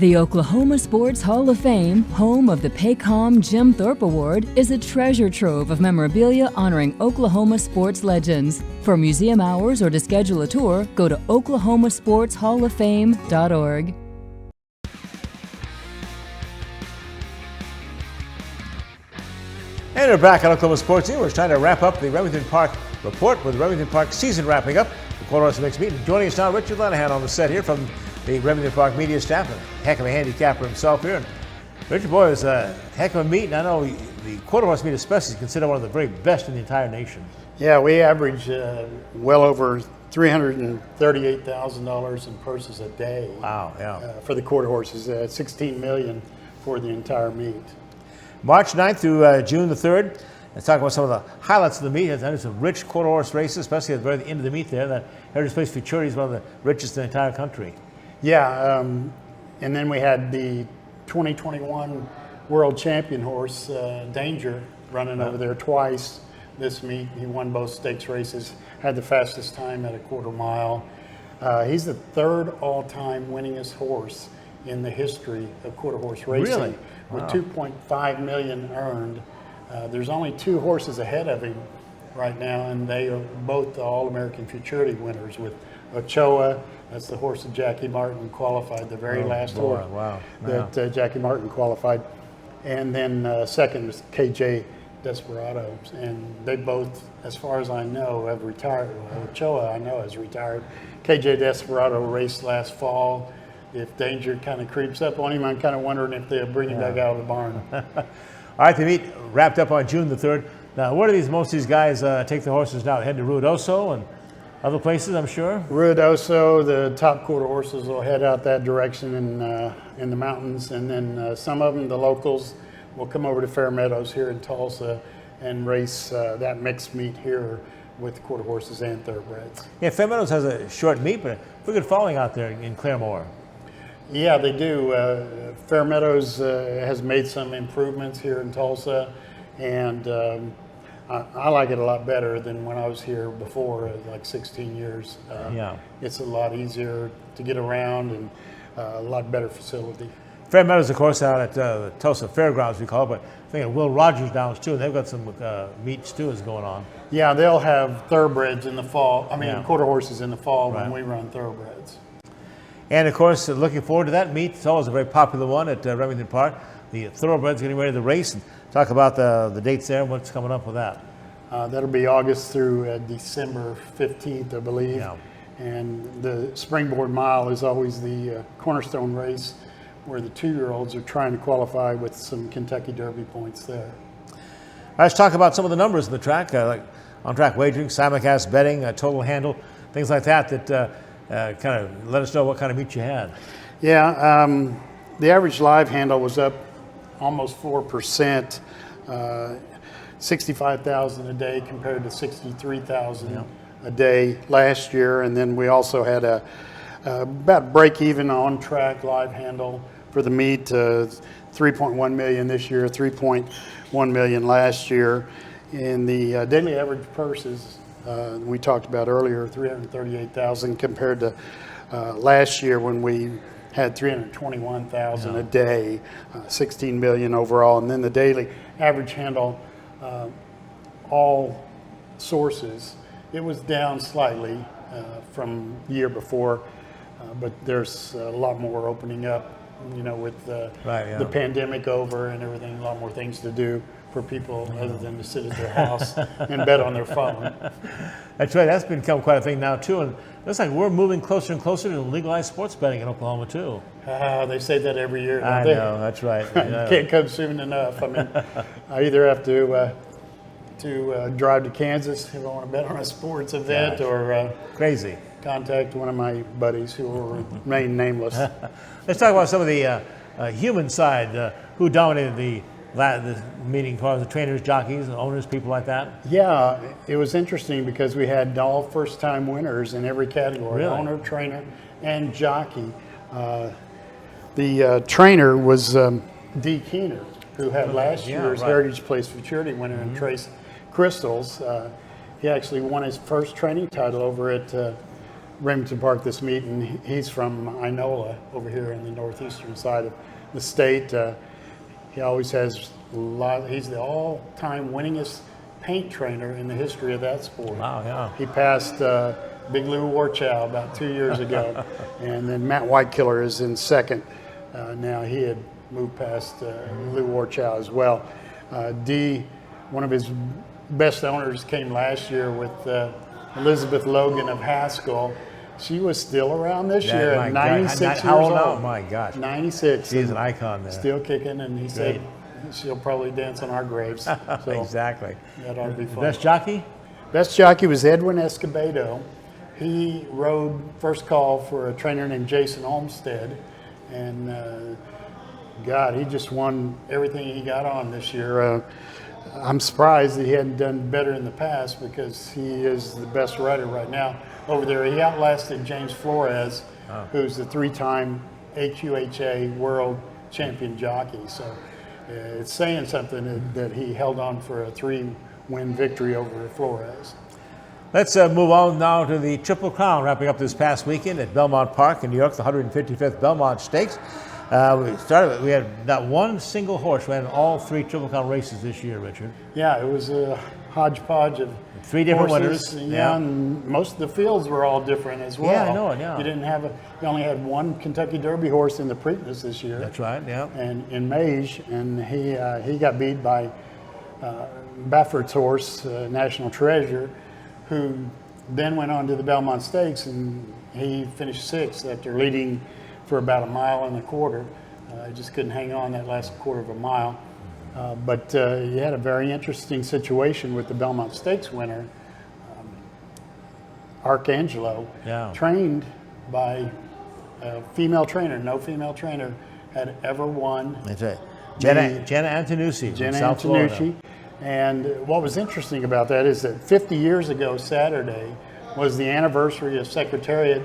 The Oklahoma Sports Hall of Fame, home of the Paycom Jim Thorpe Award, is a treasure trove of memorabilia honoring Oklahoma sports legends. For museum hours or to schedule a tour, go to oklahomasportshalloffame.org. And we're back on Oklahoma Sportscene. We're trying to wrap up the Remington Park report with the Remington Park season wrapping up. The quarter horse mixed meet. Joining us now, Richard Lanahan on the set here from the Remington Park media staff, and a heck of a handicapper himself here. And Richard, boy, it was a heck of a meet, and I know the quarter horse meet especially is considered one of the very best in the entire nation. Yeah, we average well over $338,000 in purses a day. Wow, yeah. For the quarter horses, $16 million for the entire meet. March 9th through June the 3rd. Let's talk about some of the highlights of the meet. There's some rich quarter horse races, especially at the very end of the meet there. That Heritage Place Futurity is one of the richest in the entire country. Yeah, and then we had the 2021 world champion horse, Danger, running over there twice this meet. He won both stakes races, had the fastest time at a quarter mile. He's the third all-time winningest horse in the history of quarter horse racing. Really? With $2.5 million earned. There's only two horses ahead of him right now, and they are both the All-American Futurity winners with Ochoa. That's the horse that Jackie Martin qualified, the very last horse that Jackie Martin qualified. And then second is KJ Desperado. And they both, as far as I know, have retired. Well, Ochoa, I know, has retired. KJ Desperado raced last fall. If Danger kind of creeps up on him, I'm kind of wondering if they'll bring him back out of the barn. All right, the meet wrapped up on June the 3rd. Now, where do most of these guys take the horses now? They head to Ruidoso and other places, I'm sure? Ruidoso, the top quarter horses will head out that direction in the mountains, and then some of them, the locals, will come over to Fair Meadows here in Tulsa and race that mixed meet here with quarter horses and thoroughbreds. Yeah, Fair Meadows has a short meet, but a pretty good following out there in Claremore. Yeah, they do. Fair Meadows has made some improvements here in Tulsa, and I like it a lot better than when I was here before, like 16 years. Yeah. It's a lot easier to get around and a lot better facility. Fair Meadows, of course, out at the Tulsa Fairgrounds, we call it, but I think at Will Rogers Downs, too, and they've got some meets, too, that's going on. Yeah, they'll have thoroughbreds in the fall. Quarter horses in the fall when we run thoroughbreds. And, of course, looking forward to that meet. It's always a very popular one at Remington Park. The thoroughbreds getting ready to race. And talk about the dates there and what's coming up with that. That'll be August through December 15th, I believe. Yeah. And the Springboard Mile is always the cornerstone race where the 2-year-olds are trying to qualify with some Kentucky Derby points there. Let's talk about some of the numbers in the track, like on-track wagering, simulcast betting, total handle, things like that kind of let us know what kind of meet you had. Yeah, the average live handle was up almost 4%, 65,000 a day compared to 63,000 a day last year. And then we also had about break even on track live handle for the meet, 3.1 million this year, 3.1 million last year. And the daily average purses we talked about earlier, 338,000 compared to last year when we had 321,000 a day, 16 million overall. And then the daily average handle, all sources, it was down slightly from the year before, but there's a lot more opening up, with the pandemic over and everything, a lot more things to do for people other than to sit at their house and bet on their phone. That's right. That's become quite a thing now, too. And it looks like we're moving closer and closer to legalized sports betting in Oklahoma, too. They say that every year, don't I they? know, that's right. Can't come soon enough. I either have to drive to Kansas if I want to bet on a sports event or crazy. Contact one of my buddies who will remain nameless. Let's talk about some of the human side. Who dominated the meeting, as far as the trainers, jockeys, and owners, people like that? Yeah, it was interesting because we had all first-time winners in every category, owner, trainer, and jockey. The trainer was Dee Keener, who had last year's Heritage Place Futurity winner in Trace Crystals. He actually won his first training title over at Remington Park this meet, and he's from Inola over here on the northeastern side of the state. He always has a lot. He's the all-time winningest paint trainer in the history of that sport. Wow, yeah. He passed Big Lou Warchow about 2 years ago, and then Matt Whitekiller is in second. Now he had moved past Lou Warchow as well. One of his best owners came last year with Elizabeth Logan of Haskell. She was still around this year at 96 years How old old. now? My gosh. 96. She's an icon there. Still kicking, and he said she'll probably dance on our graves. So exactly. That ought to be fun. Best jockey? Best jockey was Edwin Escobedo. He rode first call for a trainer named Jason Olmstead, and God, he just won everything he got on this year. I'm surprised that he hadn't done better in the past, because he is the best rider right now over there. He outlasted James Flores, who's the 3-time AQHA world champion jockey. So it's saying something that he held on for a 3-win victory over Flores. Let's move on now to the Triple Crown, wrapping up this past weekend at Belmont Park in New York, the 155th Belmont Stakes. We had not one single horse ran all 3 Triple Crown races this year, Richard. Yeah, it was a hodgepodge of 3 different horses. winners. Yeah, and most of the fields were all different as well. Yeah, I know it, yeah. You only had one Kentucky Derby horse in the Preakness this year. That's right, yeah. And in Mage, and he got beat by Baffert's horse, National Treasure, who then went on to the Belmont Stakes, and he finished 6th after leading for about 1.25 miles. Just couldn't hang on that last quarter of a mile. But you had a very interesting situation with the Belmont Stakes winner, Arcangelo, trained by a female trainer. No female trainer had ever won. That's right. Jenna Antonucci. Jenna Antonucci. And what was interesting about that is that 50 years ago Saturday was the anniversary of Secretariat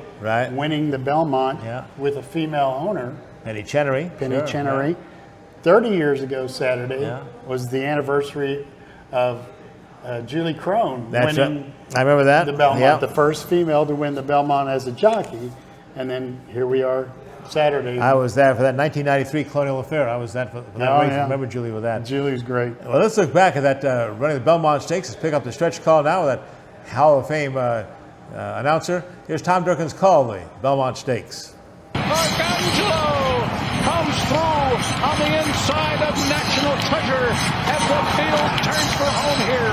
winning the Belmont with a female owner. Penny Chenery. Chenery. 30 years ago Saturday was the anniversary of Julie Crone winning I remember that. the Belmont, the first female to win the Belmont as a jockey. And then here we are Saturday. I was there for that 1993 Colonial Affair. I was there for that race. I remember Julie with that. Julie's great. Well, let's look back at that running the Belmont Stakes. Let's pick up the stretch call now with that Hall of Fame announcer. Here's Tom Durkin's call, the Belmont Stakes. Arcangelo comes through on the inside of National Treasure as the field turns for home here.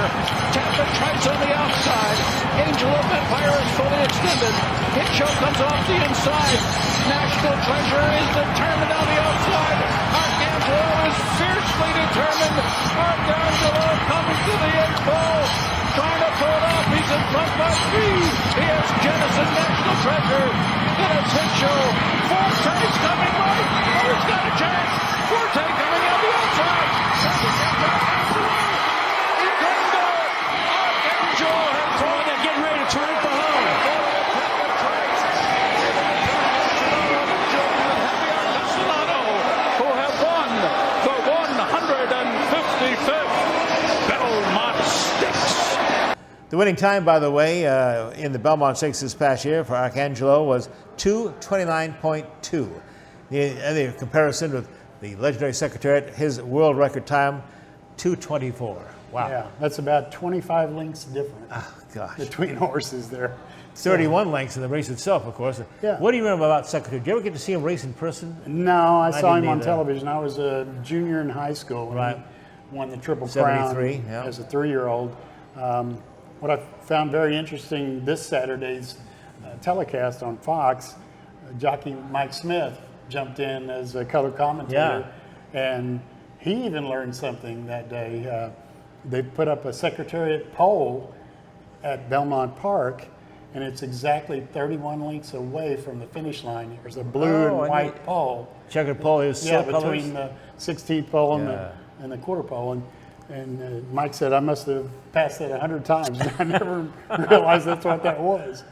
Tapper tries on the outside. Angel of Empire is fully extended. Hit Show comes off the inside. National Treasure is determined on the outside. Arcangelo is fiercely determined. Arcangelo coming to the 8th pole. Trying to pull it off. He's in front by 3. He has Genesis National Treasure. And it's Hit Show. Forte's coming right. Oh, he's got a chance. Forte coming out the outside. He couldn't do it. Arcangelo has thrown it. Getting ready to turn it behind. Who have won the 155th Belmont Stakes. The winning time, by the way, in the Belmont Stakes this past year for Arcangelo was 2:29.2. The comparison with the legendary Secretariat, his world record time, 2:24. Wow. Yeah, that's about 25 lengths different between horses there. 31 lengths in the race itself, of course. Yeah. What do you remember about Secretariat? Did you ever get to see him race in person? No, I saw him didn't on either. television. I was a junior in high school when he won the Triple 73, Crown as a 3-year-old. What I found very interesting this Saturday's telecast on Fox, jockey Mike Smith jumped in as a color commentator, and he even learned something that day. They put up a Secretariat pole at Belmont Park, and it's exactly 31 lengths away from the finish line. There's a blue and white pole. Checkered pole is silk colors? Between the 16th pole and the quarter pole. And Mike said, I must have passed that 100 times. I never realized that's what that was.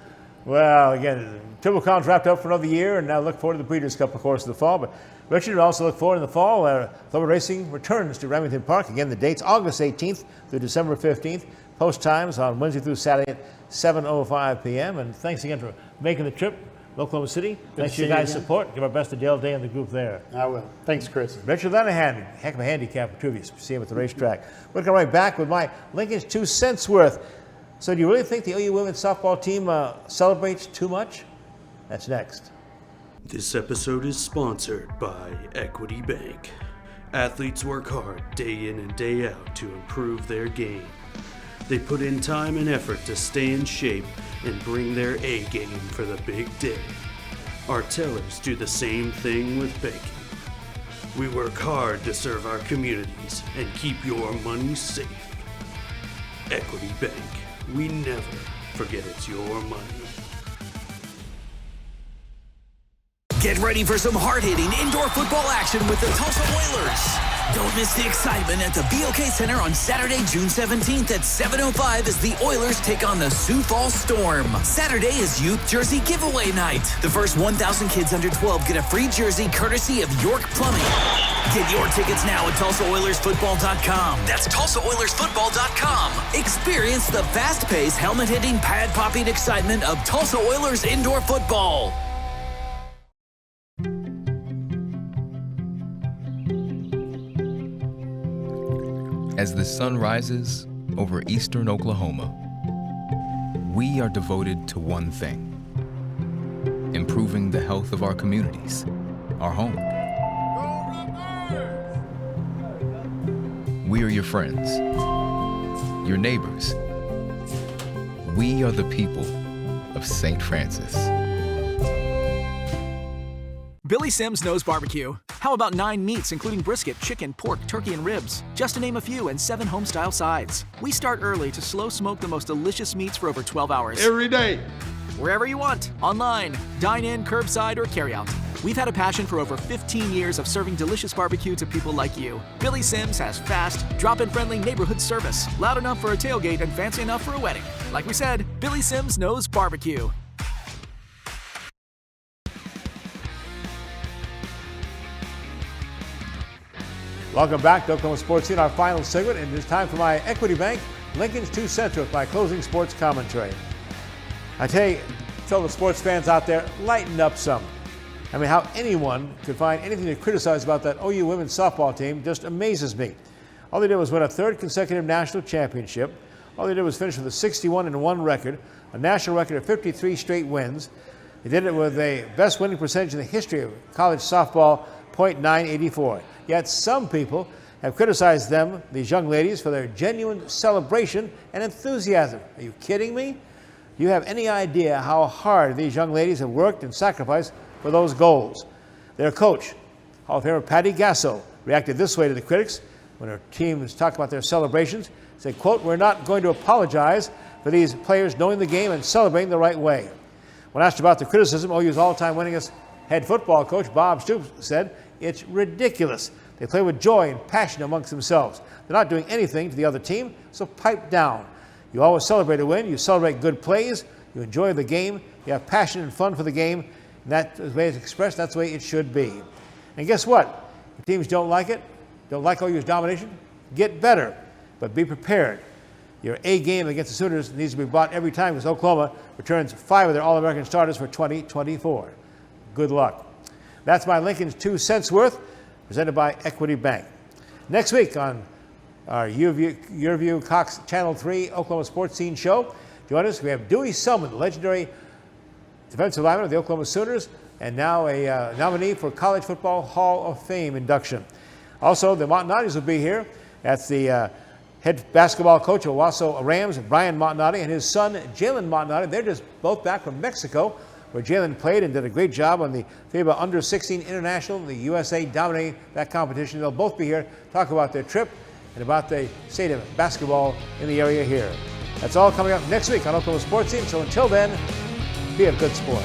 Well, again, Triple Crown's wrapped up for another year, and now look forward to the Breeders' Cup, of course, in the fall. But Richard, also look forward in the fall. Thoroughbred Racing returns to Remington Park. Again, the dates August 18th through December 15th. Post times on Wednesday through Saturday at 7:05 p.m. And thanks again for making the trip to Oklahoma City. Thanks for your guys' support. Give our best to Dale Day and the group there. I will. Thanks, Chris. Richard Lanahan, heck of a handicap for Tuvius. See him at the racetrack. We'll come right back with my Lincoln's 2 cents worth. So do you really think the OU women's softball team celebrates too much? That's next. This episode is sponsored by Equity Bank. Athletes work hard day in and day out to improve their game. They put in time and effort to stay in shape and bring their A game for the big day. Our tellers do the same thing with banking. We work hard to serve our communities and keep your money safe. Equity Bank. We never forget it's your money. Get ready for some hard-hitting indoor football action with the Tulsa Oilers. Don't miss the excitement at the BOK Center on Saturday, June 17th at 7:05 as the Oilers take on the Sioux Falls Storm. Saturday is Youth Jersey Giveaway Night. The first 1,000 kids under 12 get a free jersey courtesy of York Plumbing. Get your tickets now at TulsaOilersFootball.com. That's TulsaOilersFootball.com. Experience the fast-paced, helmet-hitting, pad-popping excitement of Tulsa Oilers indoor football. As the sun rises over eastern Oklahoma, we are devoted to one thing: improving the health of our communities, our home. We are your friends, your neighbors. We are the people of St. Francis. Billy Sims knows barbecue. How about 9 meats, including brisket, chicken, pork, turkey, and ribs? Just to name a few, and 7 home-style sides. We start early to slow smoke the most delicious meats for over 12 hours. Every day. Wherever you want, online, dine-in, curbside, or carry-out. We've had a passion for over 15 years of serving delicious barbecue to people like you. Billy Sims has fast, drop-in friendly neighborhood service, loud enough for a tailgate and fancy enough for a wedding. Like we said, Billy Sims knows barbecue. Welcome back to Oklahoma Sportscene, our final segment, and it's time for my Equity Bank Lincoln's 2 cents with my closing sports commentary. I tell the sports fans out there, lighten up some. I mean, how anyone could find anything to criticize about that OU women's softball team just amazes me. All they did was win a 3rd consecutive national championship. All they did was finish with a 61-1 record, a national record of 53 straight wins. They did it with a best winning percentage in the history of college softball, .984. Yet some people have criticized them, these young ladies, for their genuine celebration and enthusiasm. Are you kidding me? Do you have any idea how hard these young ladies have worked and sacrificed for those goals? Their coach, Hall of Famer Patty Gasso, reacted this way to the critics when her team was talking about their celebrations. Said, quote, "We're not going to apologize for these players knowing the game and celebrating the right way." When asked about the criticism, OU's all-time winningest head football coach, Bob Stoops, said, "It's ridiculous. They play with joy and passion amongst themselves. They're not doing anything to the other team, so pipe down. You always celebrate a win. You celebrate good plays. You enjoy the game. You have passion and fun for the game. And that's the way it's expressed. That's the way it should be." And guess what? If teams don't like it, don't like OU's domination, get better. But be prepared. Your A game against the Sooners needs to be brought every time because Oklahoma returns 5 of their All-American starters for 2024. Good luck. That's my Lincoln's 2 cents worth, presented by Equity Bank. Next week on our Your View Cox Channel 3 Oklahoma Sports Scene show, join us. We have Dewey Selman, the legendary defensive lineman of the Oklahoma Sooners, and now a nominee for College Football Hall of Fame induction. Also, the Montanottis will be here. That's the head basketball coach of Owasso Rams, Brian Montanati, and his son, Jalen Montanati. They're just both back from Mexico, where Jalen played and did a great job on the FIBA Under-16 International. The USA dominating that competition. They'll both be here to talk about their trip and about the state of basketball in the area here. That's all coming up next week on Oklahoma Sports Scene. So until then, be a good sport.